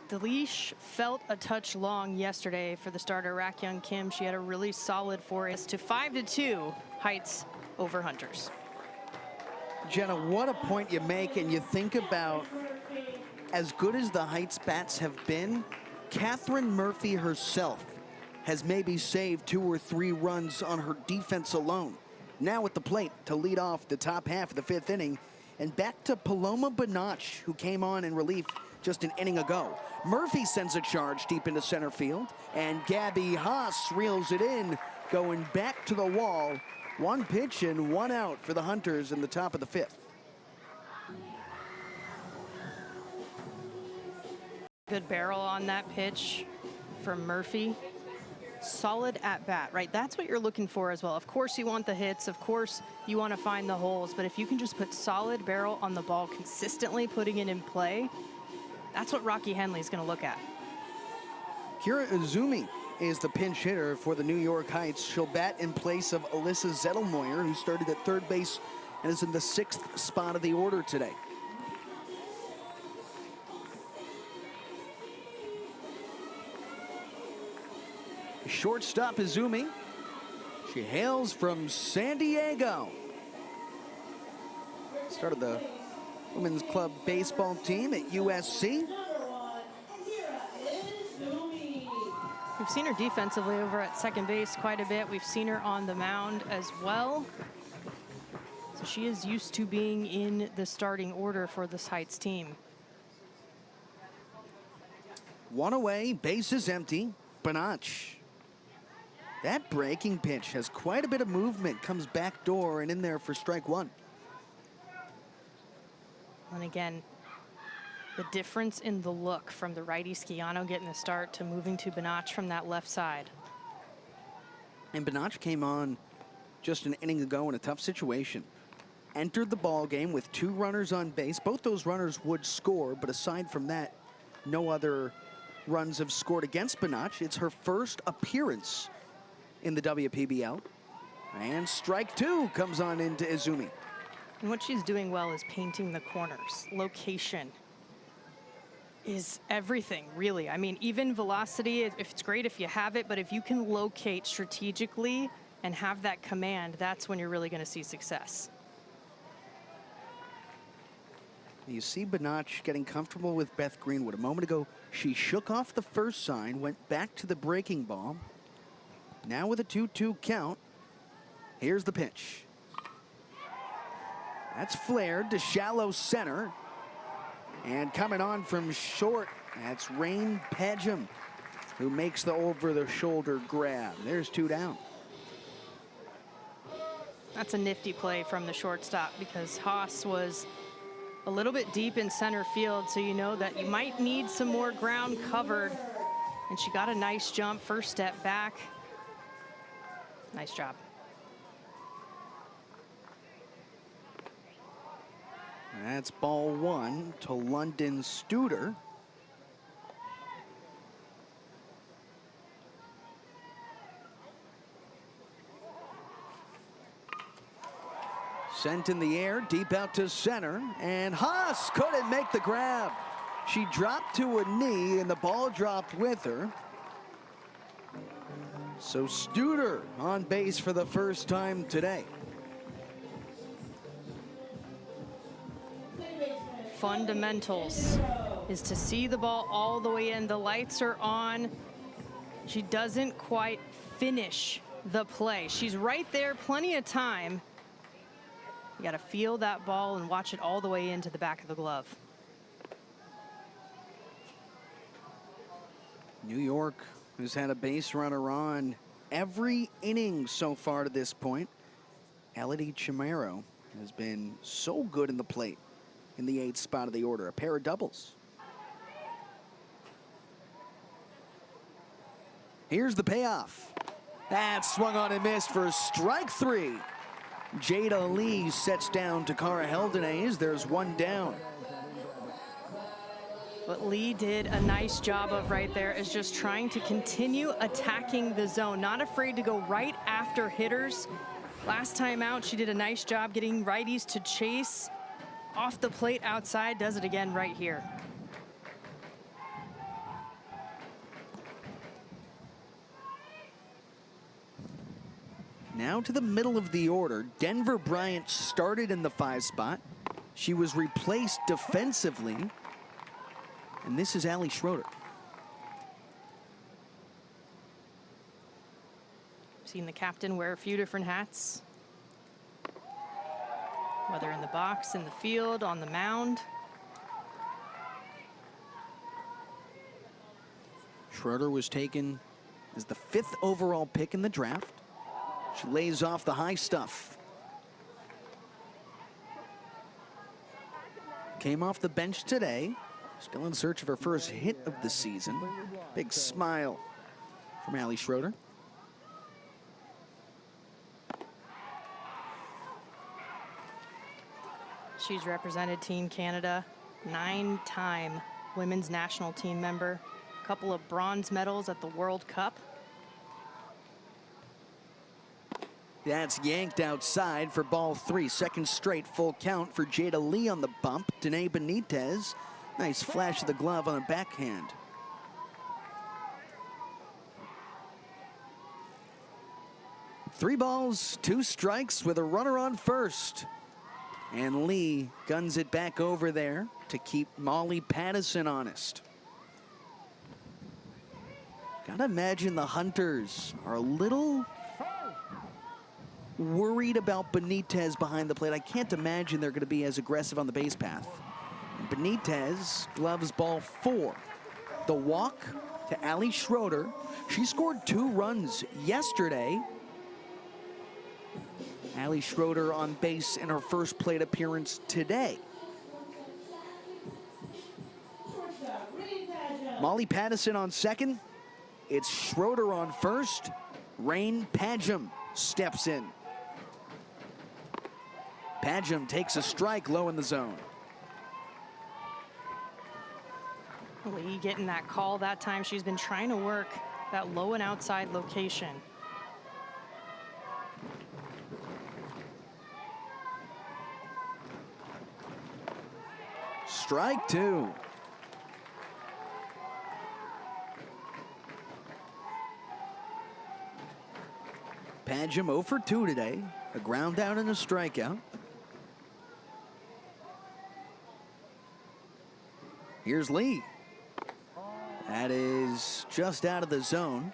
The leash felt a touch long yesterday for the starter, Rak Young Kim. She had a really solid force to 5-2 Heights over Hunters. Jenna, what a point you make, and you think about as good as the Heights bats have been, Catherine Murphy herself has maybe saved 2 or 3 runs on her defense alone. Now at the plate to lead off the top half of the 5th inning, and back to Paloma Banach, who came on in relief just an inning ago. Murphy sends a charge deep into center field, and Gabby Haas reels it in, going back to the wall. 1 pitch and 1 out for the Hunters in the top of the 5th. Good barrel on that pitch from Murphy. Solid at bat, right? That's what you're looking for as well. Of course you want the hits, of course you want to find the holes, but if you can just put solid barrel on the ball consistently, putting it in play, that's what Rocky Henley is going to look at. Kira Izumi is the pinch hitter for the New York Heights. She'll bat in place of Alyssa Zettelmoyer, who started at third base and is in the 6th spot of the order today. Shortstop Izumi. She hails from San Diego. Started the women's club baseball team at USC. We've seen her defensively over at second base quite a bit. We've seen her on the mound as well. So she is used to being in the starting order for this Heights team. 1 away, base is empty. Banach. That breaking pitch has quite a bit of movement, comes back door and in there for strike 1. And again, the difference in the look from the righty Schiano getting the start to moving to Banach from that left side. And Banach came on just an inning ago in a tough situation. Entered the ball game with 2 runners on base. Both those runners would score, but aside from that, no other runs have scored against Banach. It's her first appearance in the WPBL. And strike 2 comes on into Izumi. And what she's doing well is painting the corners. Location is everything, really. I mean, even velocity, if it's great if you have it, but if you can locate strategically and have that command, that's when you're really going to see success. You see Banach getting comfortable with Beth Greenwood. A moment ago, she shook off the first sign, went back to the breaking ball. Now with a 2-2 count. Here's the pitch. That's flared to shallow center. And coming on from short, that's Rain Pagem, who makes the over-the-shoulder grab. There's 2 down. That's a nifty play from the shortstop because Haas was a little bit deep in center field, so you know that you might need some more ground covered. And she got a nice jump, first step back. Nice job. That's ball 1 to London Studer. Sent in the air, deep out to center, and Haas couldn't make the grab. She dropped to a knee, and the ball dropped with her. So Studer on base for the first time today. Fundamentals is to see the ball all the way in. The lights are on. She doesn't quite finish the play. She's right there, plenty of time. You got to feel that ball and watch it all the way into the back of the glove. New York has had a base runner on every inning so far to this point. Elodie Chimero has been so good in the plate in the 8th spot of the order, a pair of doubles. Here's the payoff. That swung on and missed for strike 3. Jada Lee sets down Takara Heldenay. There's 1 down. What Lee did a nice job of right there is just trying to continue attacking the zone, not afraid to go right after hitters. Last time out, she did a nice job getting righties to chase off the plate outside, does it again right here. Now to the middle of the order. Denver Bryant started in the 5 spot. She was replaced defensively. And this is Ali Schroeder. Seen the captain wear a few different hats, whether in the box, in the field, on the mound. Schroeder was taken as the 5th overall pick in the draft. She lays off the high stuff. Came off the bench today. Still in search of her first hit of the season. Big smile from Ali Schroeder. She's represented Team Canada, 9-time women's national team member, a couple of bronze medals at the World Cup. That's yanked outside for ball 3. Second straight full count for Jada Lee on the bump. Danae Benitez. Nice flash of the glove on a backhand. Three balls, 2 strikes with a runner on first. And Lee guns it back over there to keep Molly Pattison honest. Gotta imagine the Hunters are a little worried about Benitez behind the plate. I can't imagine they're going to be as aggressive on the base path. And Benitez gloves ball 4. The walk to Ali Schroeder. She scored 2 runs yesterday. Ali Schroeder on base in her first plate appearance today. Molly Pattison on second. It's Schroeder on first. Rain Pagem steps in. Pagem takes a strike low in the zone. Lee getting that call that time. She's been trying to work that low and outside location. Strike 2. Pagem 0 for 2 today. A ground out and a strikeout. Here's Lee. That is just out of the zone.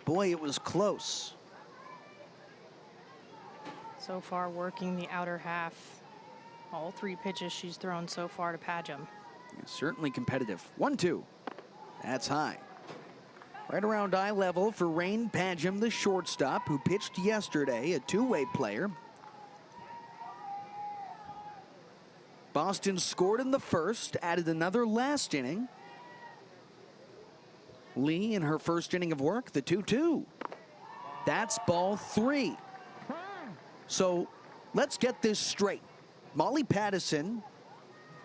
Boy, it was close. So far working the outer half. All 3 pitches she's thrown so far to Pajam. Yeah, certainly competitive. 1-2. That's high. Right around eye level for Rain Pajam, the shortstop, who pitched yesterday, a two-way player. Boston scored in the first, added another last inning. Lee in her first inning of work, the 2-2. That's ball 3. So let's get this straight. Molly Pattison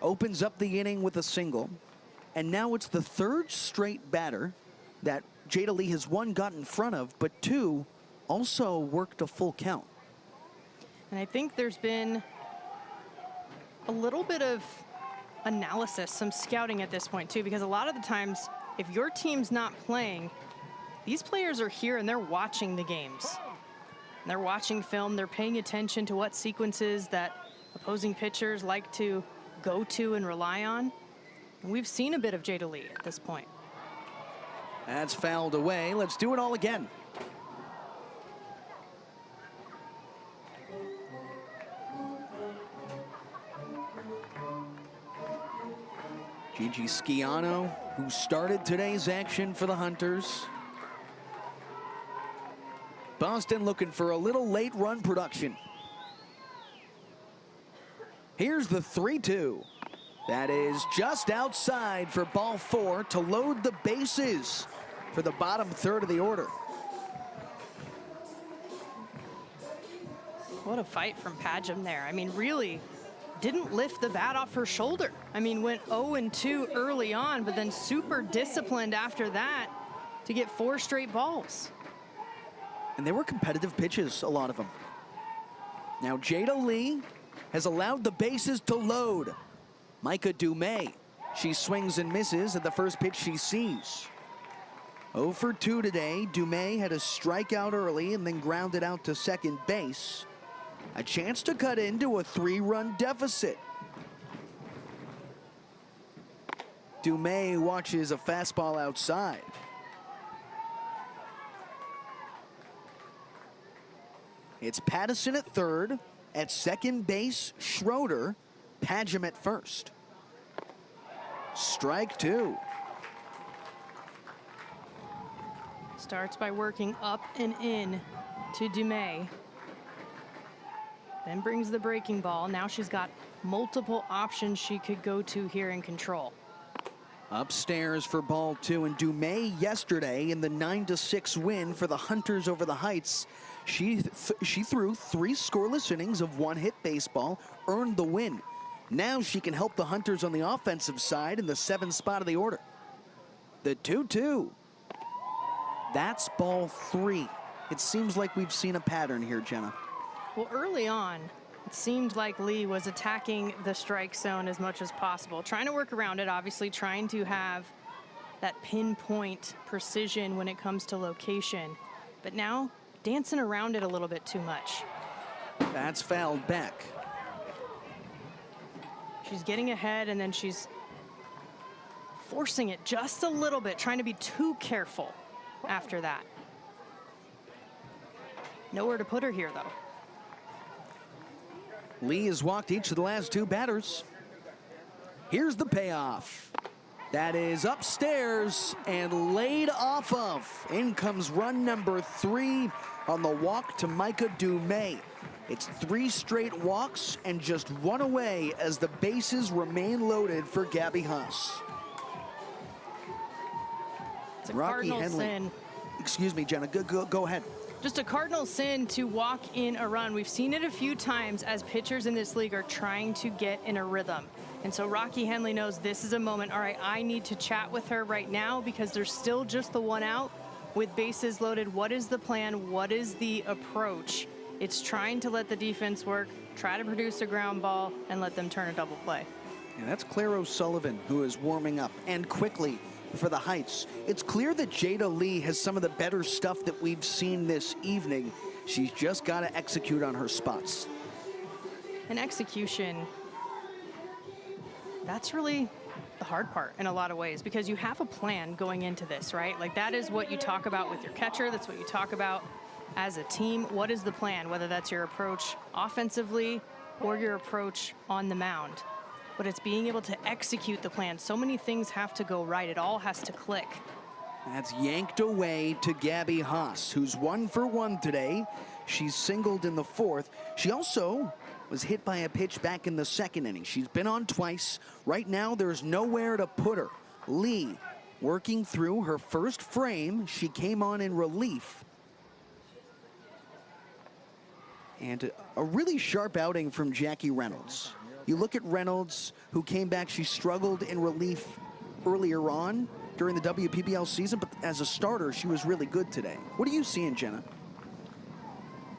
opens up the inning with a single, and now it's the 3rd straight batter that Jada Lee has, 1, got in front of, but 2 also worked a full count. And I think there's been a little bit of analysis, some scouting at this point too, because a lot of the times, if your team's not playing, these players are here and they're watching the games. And they're watching film, they're paying attention to what sequences that opposing pitchers like to go to and rely on. And we've seen a bit of Jada Lee at this point. That's fouled away. Let's do it all again. Gigi Schiano, who started today's action for the Hunters. Boston looking for a little late run production. Here's the 3-2. That is just outside for ball 4 to load the bases for the bottom third of the order. What a fight from Pajam there. I mean, really didn't lift the bat off her shoulder. I mean, went 0-2 early on, but then super disciplined after that to get 4 straight balls. And they were competitive pitches, a lot of them. Now Jada Lee has allowed the bases to load. Micah Dumais, she swings and misses at the first pitch she sees. 0 for 2 today. Dumais had a strikeout early and then grounded out to second base. A chance to cut into a 3-run deficit. Dumais watches a fastball outside. It's Pattison at third. At second base, Schroeder. Pajam at first. Strike 2. Starts by working up and in to Dumais. Then brings the breaking ball. Now she's got multiple options she could go to here in control. Upstairs for ball 2, and Dumais yesterday in the 9-6 win for the Hunters over the Heights. She threw 3 scoreless innings of 1-hit baseball, earned the win. Now she can help the Hunters on the offensive side in the 7th spot of the order. The 2-2. That's ball 3. It seems like we've seen a pattern here, Jenna. Well, early on, it seemed like Lee was attacking the strike zone as much as possible, trying to work around it, obviously trying to have that pinpoint precision when it comes to location. But now, dancing around it a little bit too much. That's fouled back. She's getting ahead and then she's forcing it just a little bit, trying to be too careful after that. Nowhere to put her here, though. Lee has walked each of the last 2 batters. Here's the payoff. That is upstairs and laid off of. In comes run number 3 on the walk to Micah Dumais. It's 3 straight walks and just 1 away as the bases remain loaded for Gabby Huss. It's a Rocky cardinal Henley. sin. Excuse me, Jenna. Go ahead. Just a cardinal sin to walk in a run. We've seen it a few times as pitchers in this league are trying to get in a rhythm. And so Rocky Henley knows this is a moment. All right, I need to chat with her right now because there's still just the 1 out with bases loaded. What is the plan? What is the approach? It's trying to let the defense work, try to produce a ground ball, and let them turn a double play. And that's Claire O'Sullivan, who is warming up, and quickly for the Heights. It's clear that Jada Lee has some of the better stuff that we've seen this evening. She's just got to execute on her spots. And execution, that's really the hard part in a lot of ways, because you have a plan going into this, right? Like, that is what you talk about with your catcher. That's what you talk about as a team. What is the plan? Whether that's your approach offensively or your approach on the mound. But it's being able to execute the plan. So many things have to go right. It all has to click. That's yanked away to Gabby Haas, who's 1 for 1 today. She's singled in the 4th. She also was hit by a pitch back in the 2nd inning. She's been on twice. Right now, there's nowhere to put her. Lee working through her first frame. She came on in relief. And a really sharp outing from Jackie Reynolds. You look at Reynolds, who came back. She struggled in relief earlier on during the WPBL season, but as a starter, she was really good today. What are you seeing, Jenna?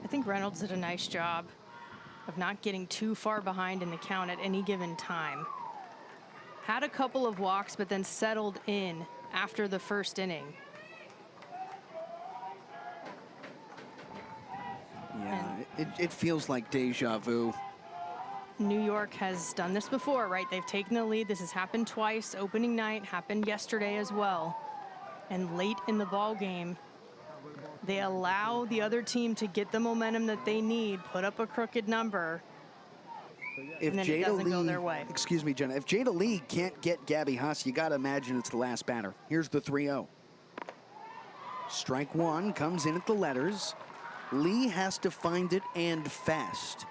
I think Reynolds did a nice job of not getting too far behind in the count at any given time. Had a couple of walks, but then settled in after the first inning. Yeah, it feels like deja vu. New York has done this before, right? They've taken the lead. This has happened twice. Opening night happened yesterday as well. And late in the ball game, they allow the other team to get the momentum that they need, put up a crooked number, If and then it doesn't go their Lee, way. excuse me, Jenna, if Jada Lee can't get Gabby Haas, you got to imagine it's the last batter. Here's the 3-0. Strike 1 comes in at the letters. Lee has to find it, and fast.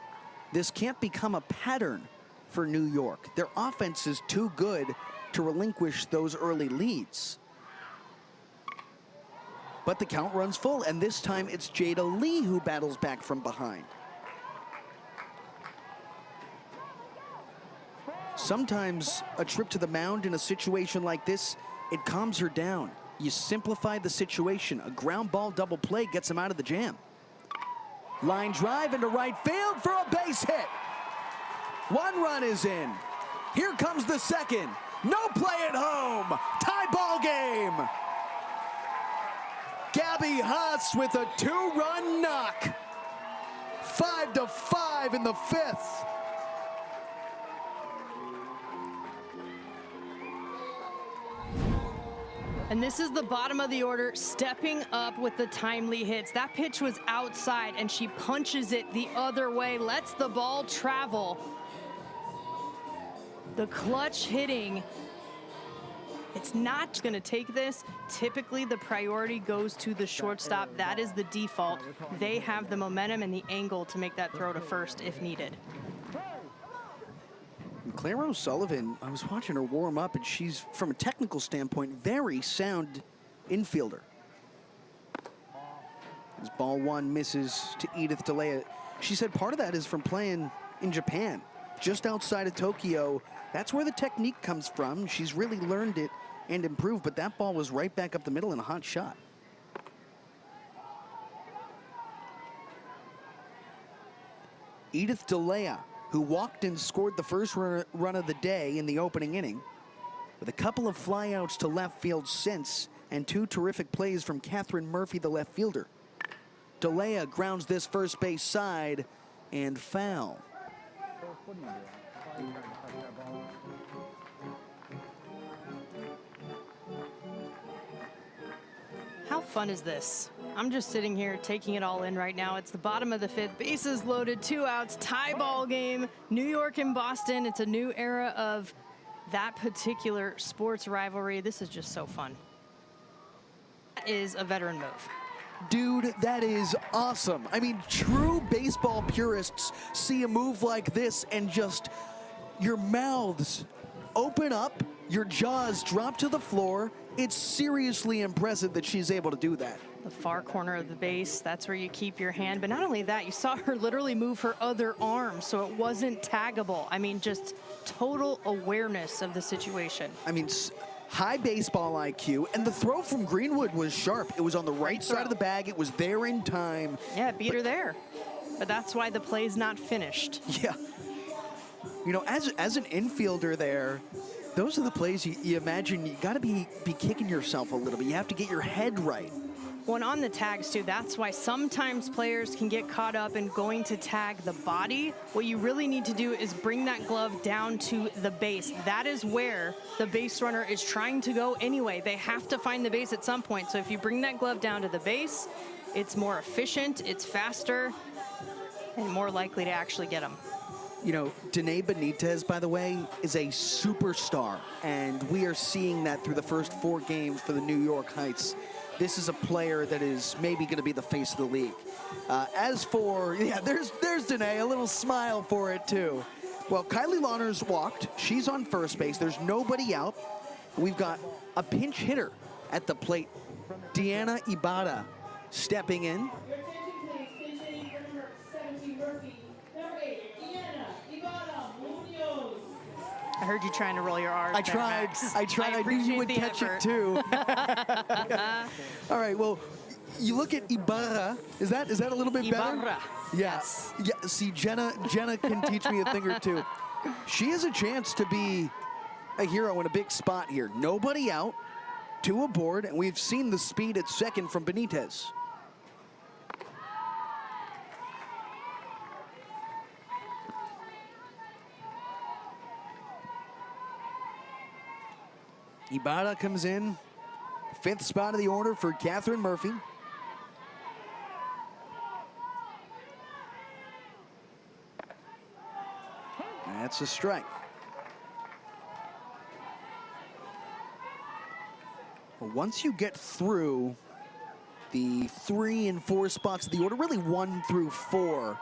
This can't become a pattern for New York. Their offense is too good to relinquish those early leads. But the count runs full, and this time it's Jada Lee who battles back from behind. Sometimes a trip to the mound in a situation like this, it calms her down. You simplify the situation. A ground ball double play gets him out of the jam. Line drive into right field for a base hit. 1 run is in. Here comes the 2nd. No play at home. Tie ball game. Gabby Haas with a 2-run knock. 5-5 in the 5th. And this is the bottom of the order, stepping up with the timely hits. That pitch was outside, and she punches it the other way, lets the ball travel. The clutch hitting, it's not going to take this. Typically, the priority goes to the shortstop. That is the default. They have the momentum and the angle to make that throw to first if needed. Claire O'Sullivan, I was watching her warm up, and she's, from a technical standpoint, very sound infielder. As ball 1 misses to Edith DeLea. She said part of that is from playing in Japan, just outside of Tokyo. That's where the technique comes from. She's really learned it and improved, but that ball was right back up the middle and a hot shot. Edith DeLea, who walked and scored the first run of the day in the opening inning, with a couple of flyouts to left field since, and 2 terrific plays from Catherine Murphy, the left fielder. DeLea grounds this first base side and foul. How fun is this? I'm just sitting here taking it all in right now. It's the bottom of the 5th, bases loaded, 2 outs, tie ball game, New York and Boston. It's a new era of that particular sports rivalry. This is just so fun. That is a veteran move. Dude, that is awesome. I mean, true baseball purists see a move like this and just, your mouths open up, your jaws drop to the floor. It's seriously impressive that she's able to do that. The far corner of the base, that's where you keep your hand. But not only that, you saw her literally move her other arm, so it wasn't taggable. I mean, just total awareness of the situation. I mean, high baseball IQ, and the throw from Greenwood was sharp. It was on the right side of the bag. It was there in time. Yeah, it beat her there. But that's why the play's not finished. Yeah. You know, as an infielder there, those are the plays you imagine you got to be kicking yourself a little bit. You have to get your head right. Well, on the tags too, that's why sometimes players can get caught up in going to tag the body. What you really need to do is bring that glove down to the base. That is where the base runner is trying to go anyway. They have to find the base at some point. So if you bring that glove down to the base, it's more efficient, it's faster, and more likely to actually get them. You know, Danae Benitez, by the way, is a superstar, and we are seeing that through the first 4 games for the New York Heights. This is a player that is maybe going to be the face of the league. As for, yeah, there's Danae, a little smile for it too. Well, Kylie Launers walked. She's on first base. There's nobody out. We've got a pinch hitter at the plate. Deanna Ibarra stepping in. I heard you trying to roll your R's. I tried. I knew you would catch it too. All right. Well, you look at Ibarra. Is that a little bit better? Ibarra. Yes. Yeah. See, Jenna can teach me a thing or two. She has a chance to be a hero in a big spot here. Nobody out, 2 aboard, and we've seen the speed at second from Benitez. Ibarra comes in, 5th spot of the order for Catherine Murphy. That's a strike. Well, once you get through the 3 and 4 spots of the order, really 1 through 4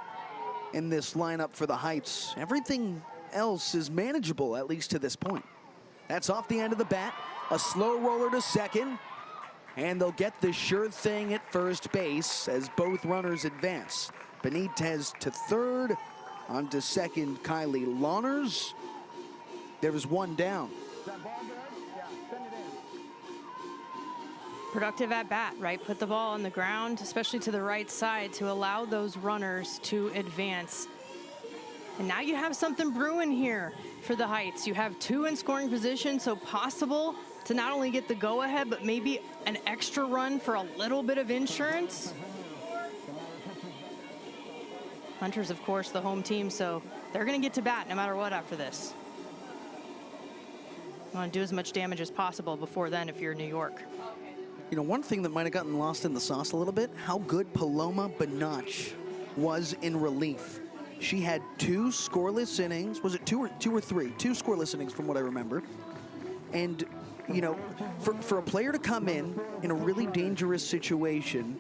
in this lineup for the Heights, everything else is manageable, at least to this point. That's off the end of the bat. A slow roller to second. And they'll get the sure thing at first base as both runners advance. Benitez to third. On to second, Kylie Launers. There was 1 down. Productive at bat, right? Put the ball on the ground, especially to the right side, to allow those runners to advance. And now you have something brewing here for the Heights. You have 2 in scoring position, so possible to not only get the go-ahead, but maybe an extra run for a little bit of insurance. Hunters, of course, the home team, so they're going to get to bat no matter what after this. You want to do as much damage as possible before then if you're New York. You know, one thing that might have gotten lost in the sauce a little bit, how good Paloma Benach was in relief. She had 2 scoreless innings. Was it 2 or 3? 2 scoreless innings from what I remember. And, you know, for a player to come in a really dangerous situation,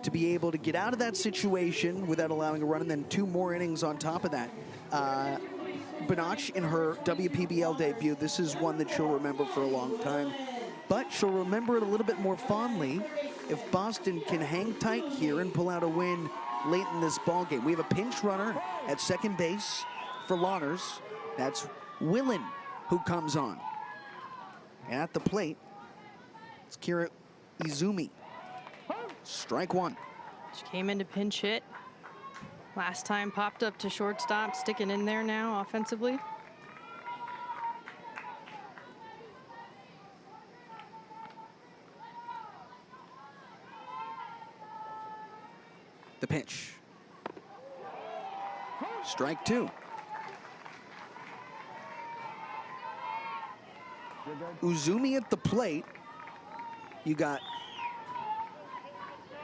to be able to get out of that situation without allowing a run, and then 2 more innings on top of that. Benach in her WPBL debut, this is one that she'll remember for a long time. But she'll remember it a little bit more fondly if Boston can hang tight here and pull out a win late in this ball game. We have a pinch runner at second base for Launers. That's Willen who comes on. And at the plate, it's Kira Izumi. Strike 1. She came in to pinch hit. Last time popped up to shortstop, sticking in there now offensively. The pitch. Strike 2. Uzumi at the plate. You got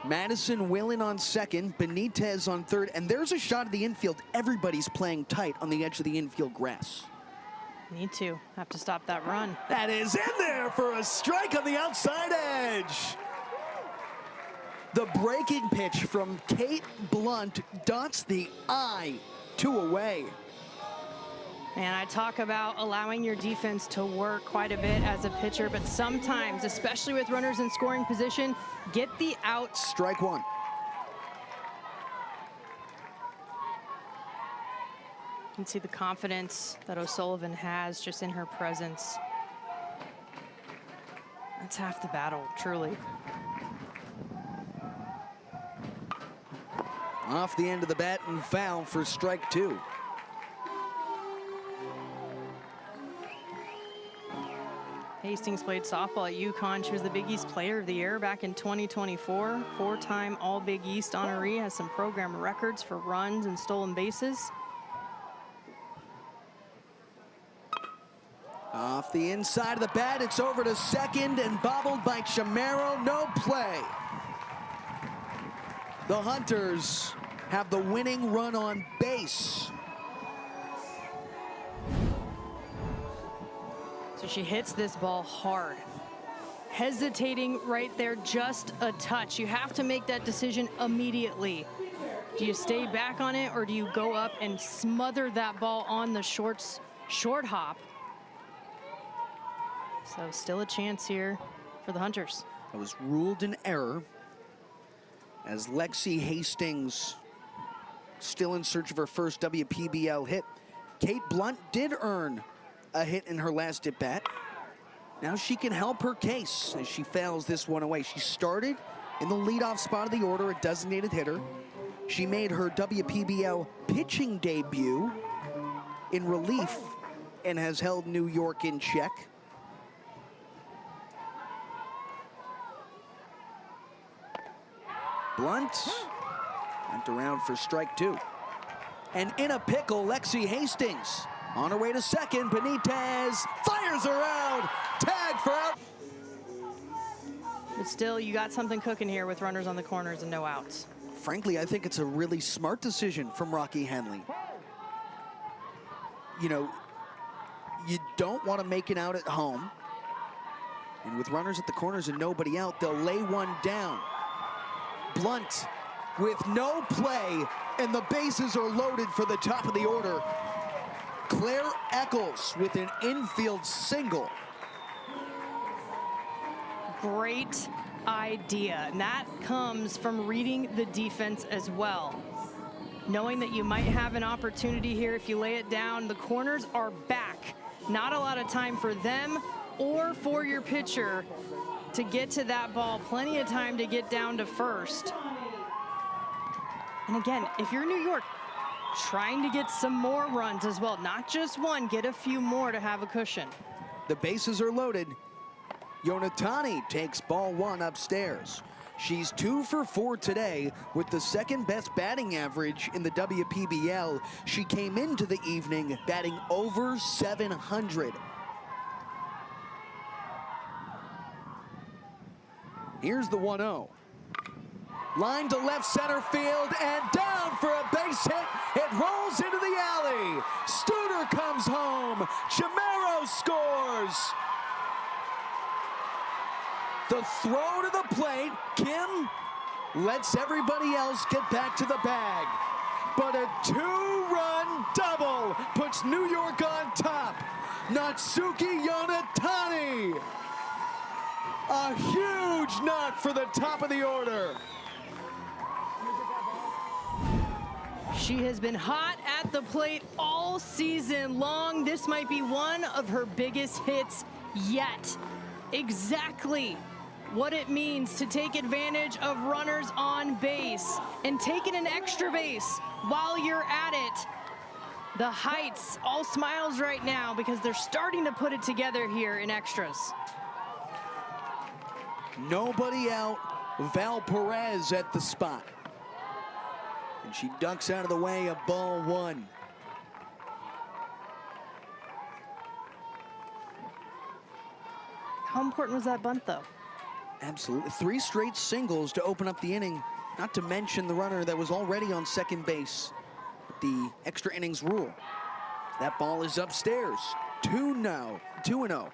Madison Willen on second, Benitez on third, and there's a shot of the infield. Everybody's playing tight on the edge of the infield grass. Need to. Have to stop that run. That is in there for a strike on the outside edge. The breaking pitch from Kate Blunt dots the I. 2 away. And I talk about allowing your defense to work quite a bit as a pitcher, but sometimes, especially with runners in scoring position, get the out. Strike 1. You can see the confidence that O'Sullivan has just in her presence. That's half the battle, truly. Off the end of the bat and foul for strike 2. Hastings played softball at UConn. She was the Big East Player of the Year back in 2024. Four-time All-Big East honoree, has some program records for runs and stolen bases. Off the inside of the bat, it's over to second and bobbled by Chamero. No play. The Hunters have the winning run on base. So she hits this ball hard. Hesitating right there just a touch. You have to make that decision immediately. Do you stay back on it or do you go up and smother that ball on the short hop? So still a chance here for the Hunters. It was ruled an error as Lexi Hastings still in search of her first WPBL hit. Kate Blunt did earn a hit in her last at bat. Now she can help her case as she fouls this one away. She started in the leadoff spot of the order, a designated hitter. She made her WPBL pitching debut in relief and has held New York in check. Blunt went around for strike two. And in a pickle, Lexi Hastings on her way to second. Benitez fires her out. Tag for out. But still, you got something cooking here with runners on the corners and no outs. Frankly, I think it's a really smart decision from Rocky Henley. You know, you don't want to make it out at home. And with runners at the corners and nobody out, they'll lay one down. Blunt with no play, and the bases are loaded for the top of the order. Claire Eccles with an infield single. Great idea, and that comes from reading the defense as well. Knowing that you might have an opportunity here if you lay it down. The corners are back. Not a lot of time for them or for your pitcher to get to that ball. Plenty of time to get down to first. And again, if you're New York, trying to get some more runs as well. Not just one, get a few more to have a cushion. The bases are loaded. Yonatani takes ball one upstairs. She's 2 for 4 today with the second best batting average in the WPBL. She came into the evening batting over 700. Here's the 1-0. Line to left center field and down for a base hit. It rolls into the alley. Studer comes home. Chamero scores. The throw to the plate. Kim lets everybody else get back to the bag. But a 2-run double puts New York on top. Natsuki Yonatani. A huge knock for the top of the order. She has been hot at the plate all season long. This might be one of her biggest hits yet. Exactly what it means to take advantage of runners on base and taking an extra base while you're at it. The Heights all smiles right now because they're starting to put it together here in extras. Nobody out. Val Perez at the spot. And she ducks out of the way of ball one. How important was that bunt, though? Absolutely. 3 straight singles to open up the inning, not to mention the runner that was already on second base with the extra innings rule. That ball is upstairs. 2-0.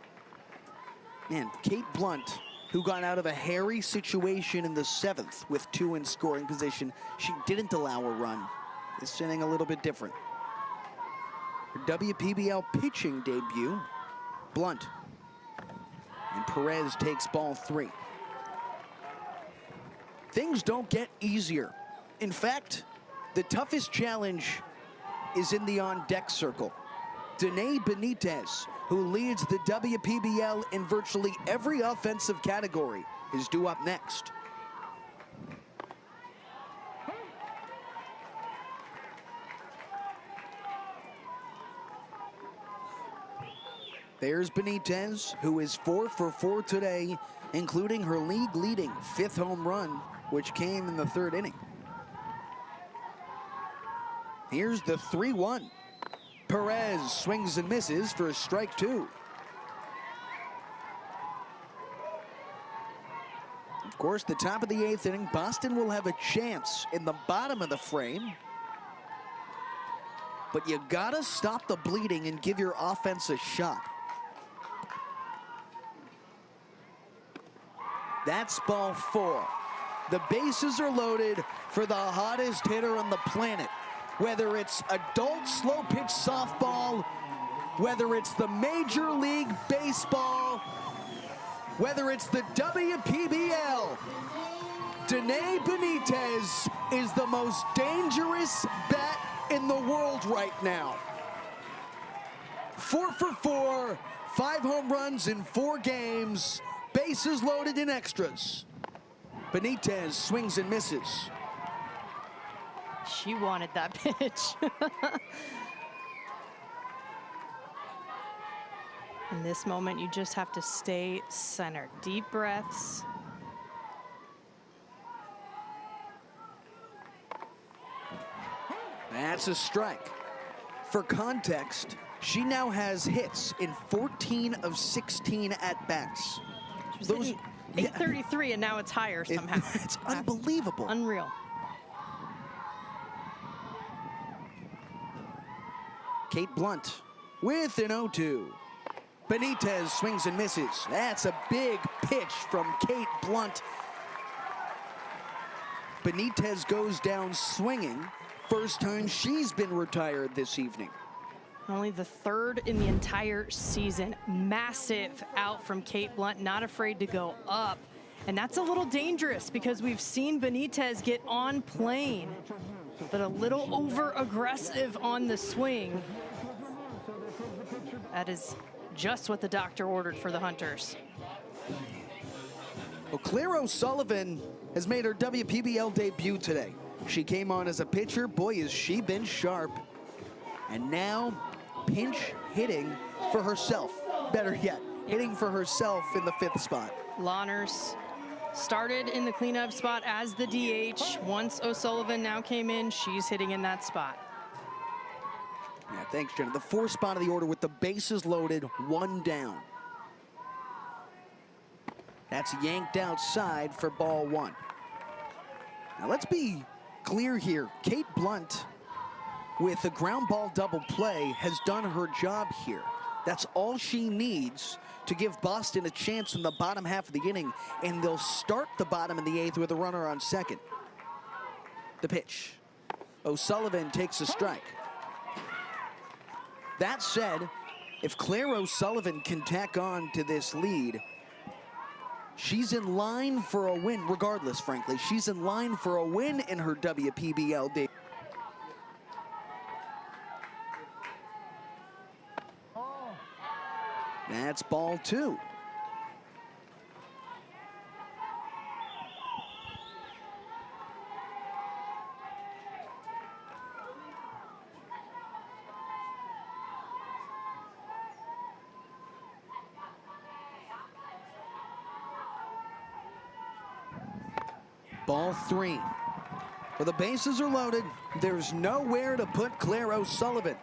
Man, Kate Blunt, who got out of a hairy situation in the 7th with 2 in scoring position, she didn't allow a run. This inning a little bit different. Her WPBL pitching debut, Blunt. And Perez takes ball 3. Things don't get easier. In fact, the toughest challenge is in the on-deck circle. Danae Benitez, who leads the WPBL in virtually every offensive category, is due up next. There's Benitez, who is 4 for 4 today, including her league-leading 5th home run, which came in the 3rd inning. Here's the 3-1. Perez swings and misses for strike 2. Of course, the top of the 8th inning, Boston will have a chance in the bottom of the frame. But you gotta stop the bleeding and give your offense a shot. That's ball 4. The bases are loaded for the hottest hitter on the planet. Whether it's adult slow pitch softball, whether it's the Major League Baseball, whether it's the WPBL, Danae Benitez is the most dangerous bat in the world right now. 4 for 4, 5 home runs in 4 games, bases loaded in extras. Benitez swings and misses. She wanted that pitch. In this moment, you just have to stay centered. Deep breaths. That's a strike. For context, she now has hits in 14 of 16 at-bats. Those 833, and now it's higher somehow. It's unbelievable. Unreal. Kate Blunt with an 0-2. Benitez swings and misses. That's a big pitch from Kate Blunt. Benitez goes down swinging. First time she's been retired this evening. Only the 3rd in the entire season. Massive out from Kate Blunt, not afraid to go up. And that's a little dangerous because we've seen Benitez get on plane, but a little over-aggressive on the swing. That is just what the doctor ordered for the Hunters. Well, Claire O'Sullivan has made her WPBL debut today. She came on as a pitcher. Boy, has she been sharp. And now, pinch hitting for herself. Better yet, hitting for herself in the 5th spot. Lahners started in the cleanup spot as the DH. Once O'Sullivan now came in, she's hitting in that spot. Yeah, thanks, Jenna. The 4th spot of the order with the bases loaded, 1 down. That's yanked outside for ball 1. Now let's be clear here. Kate Blunt, with a ground ball double play, has done her job here. That's all she needs to give Boston a chance in the bottom half of the inning, and they'll start the bottom of the 8th with a runner on second. The pitch. O'Sullivan takes a strike. That said, if Claire O'Sullivan can tack on to this lead, she's in line for a win, regardless, frankly. She's in line for a win in her WPBL debut. That's ball 2. Ball 3. Well, the bases are loaded. There's nowhere to put Claire O'Sullivan.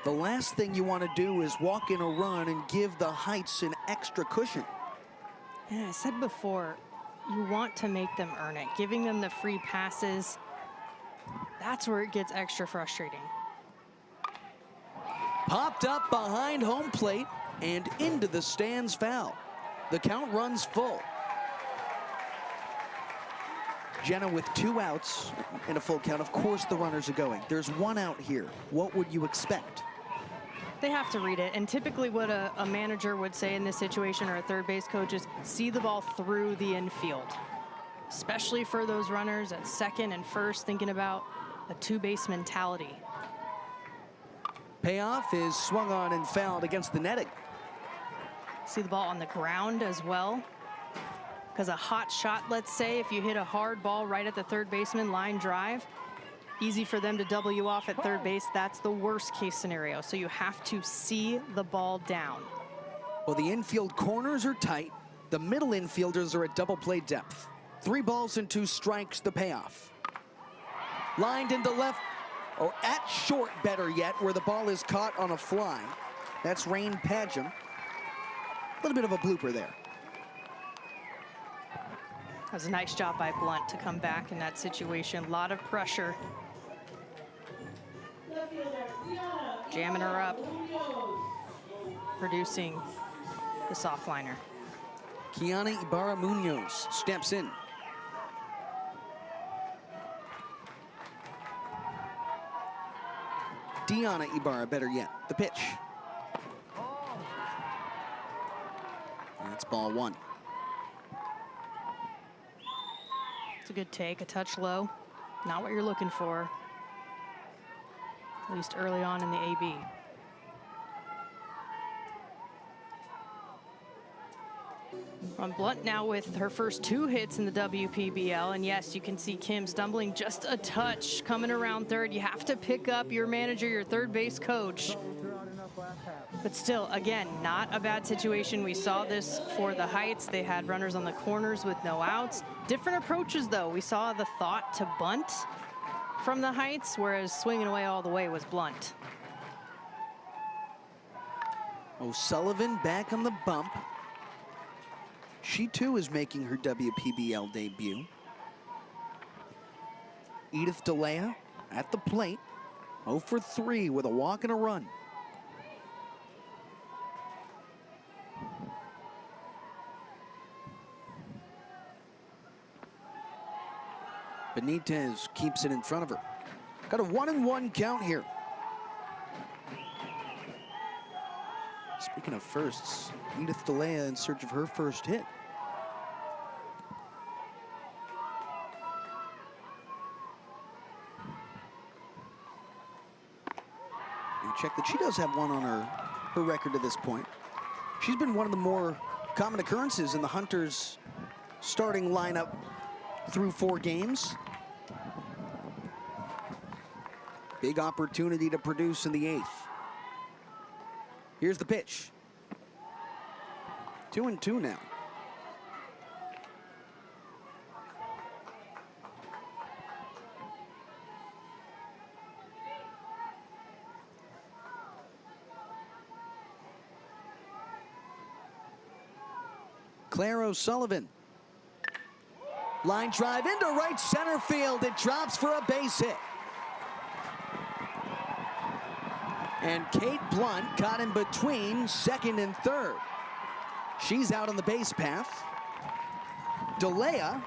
The last thing you want to do is walk in a run and give the Heights an extra cushion. Yeah, I said before, you want to make them earn it. Giving them the free passes, that's where it gets extra frustrating. Popped up behind home plate and into the stands foul. The count runs full. Jenna with 2 outs in a full count. Of course the runners are going. There's 1 out here. What would you expect? They have to read it, and typically what a manager would say in this situation, or a third base coach, is see the ball through the infield. Especially for those runners at second and first, thinking about a 2-base mentality. Payoff is swung on and fouled against the netting. See the ball on the ground as well. Because a hot shot, let's say, if you hit a hard ball right at the third baseman, line drive, easy for them to double you off at third base. That's the worst case scenario. So you have to see the ball down. Well, the infield corners are tight. The middle infielders are at double play depth. 3 balls and 2 strikes, the payoff. Lined into left, or at short, better yet, where the ball is caught on a fly. That's Rain Padgham. A little bit of a blooper there. That was a nice job by Blunt to come back in that situation. A lot of pressure. Jamming her up. Producing the soft liner. Kiana Ibarra-Munoz steps in. Diana Ibarra, better yet. The pitch. That's ball 1. It's a good take, a touch low. Not what you're looking for, at least early on in the AB. On Blunt now with her first 2 hits in the WPBL, and yes, you can see Kim stumbling just a touch coming around third. You have to pick up your manager, your third base coach. But still, again, not a bad situation. We saw this for the Heights. They had runners on the corners with no outs. Different approaches, though. We saw the thought to bunt from the Heights, whereas swinging away all the way was Blunt. O'Sullivan back on the bump. She too is making her WPBL debut. Edith DeLea at the plate, 0 for 3 with a walk and a run. Benitez keeps it in front of her. Got a 1-1 count here. Speaking of firsts, Edith DeLea in search of her first hit. And check that she does have 1 on her record to this point. She's been one of the more common occurrences in the Hunters starting lineup through 4 games. Big opportunity to produce in the 8th. Here's the pitch. 2-2 now. Claire O'Sullivan. Line drive into right center field. It drops for a base hit. And Kate Blunt caught in between second and third. She's out on the base path. DeLea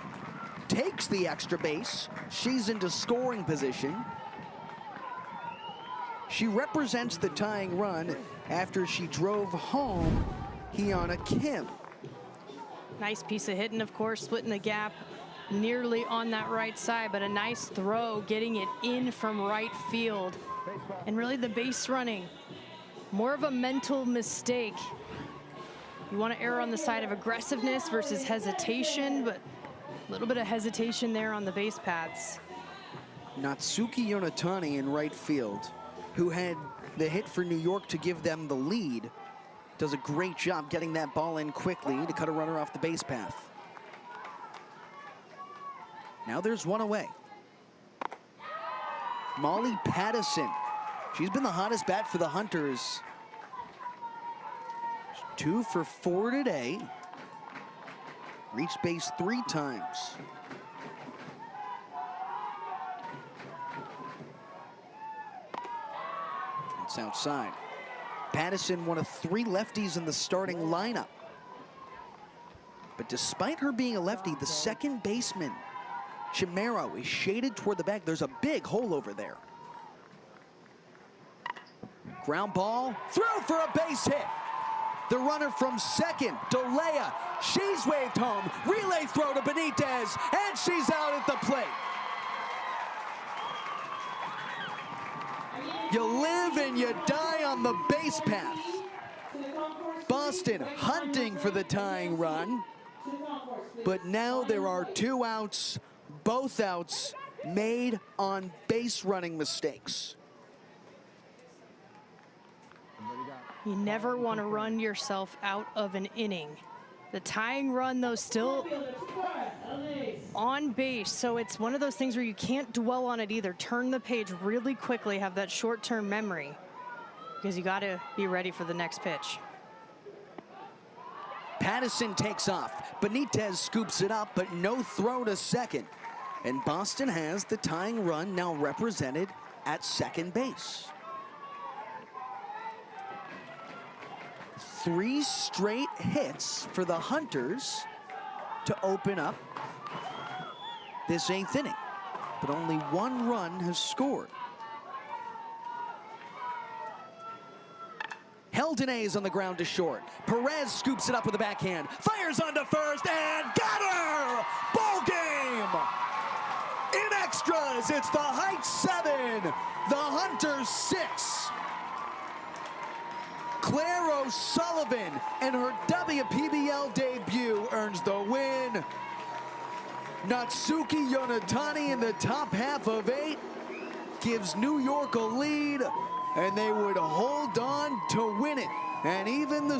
takes the extra base. She's into scoring position. She represents the tying run after she drove home Hyuna Kim. Nice piece of hitting, of course, splitting the gap nearly on that right side, but a nice throw getting it in from right field. And really the base running, more of a mental mistake. You want to err on the side of aggressiveness versus hesitation, but a little bit of hesitation there on the base paths. Natsuki Yonatani in right field, who had the hit for New York to give them the lead, does a great job getting that ball in quickly to cut a runner off the base path. Now there's 1 away. Molly Pattison. She's been the hottest bat for the Hunters. 2 for 4 today. Reached base 3 times. It's outside. Pattison, one of 3 lefties in the starting lineup. But despite her being a lefty, the second baseman, Chimero, is shaded toward the back. There's a big hole over there. Ground ball, through for a base hit. The runner from second, DeLea, she's waved home. Relay throw to Benitez, and she's out at the plate. You live and you die on the base path. Boston hunting for the tying run. But now there are 2 outs, both outs made on base running mistakes. What do you got? You never want to run yourself out of an inning. The tying run, though, still on base, so it's one of those things where you can't dwell on it either. Turn the page really quickly, have that short-term memory, because you got to be ready for the next pitch. Pattison takes off. Benitez scoops it up, but no throw to second. And Boston has the tying run now represented at second base. 3 straight hits for the Hunters to open up this 8th inning, but only 1 run has scored. Heldonese on the ground to short. Perez scoops it up with a backhand, fires onto first, and got her! Ball game! In extras, it's the Heights 7, the Hunters 6. Claire O'Sullivan in her WPBL debut earns the win. Natsuki Yonatani in the top half of 8 gives New York a lead, and they would hold on to win it. And even the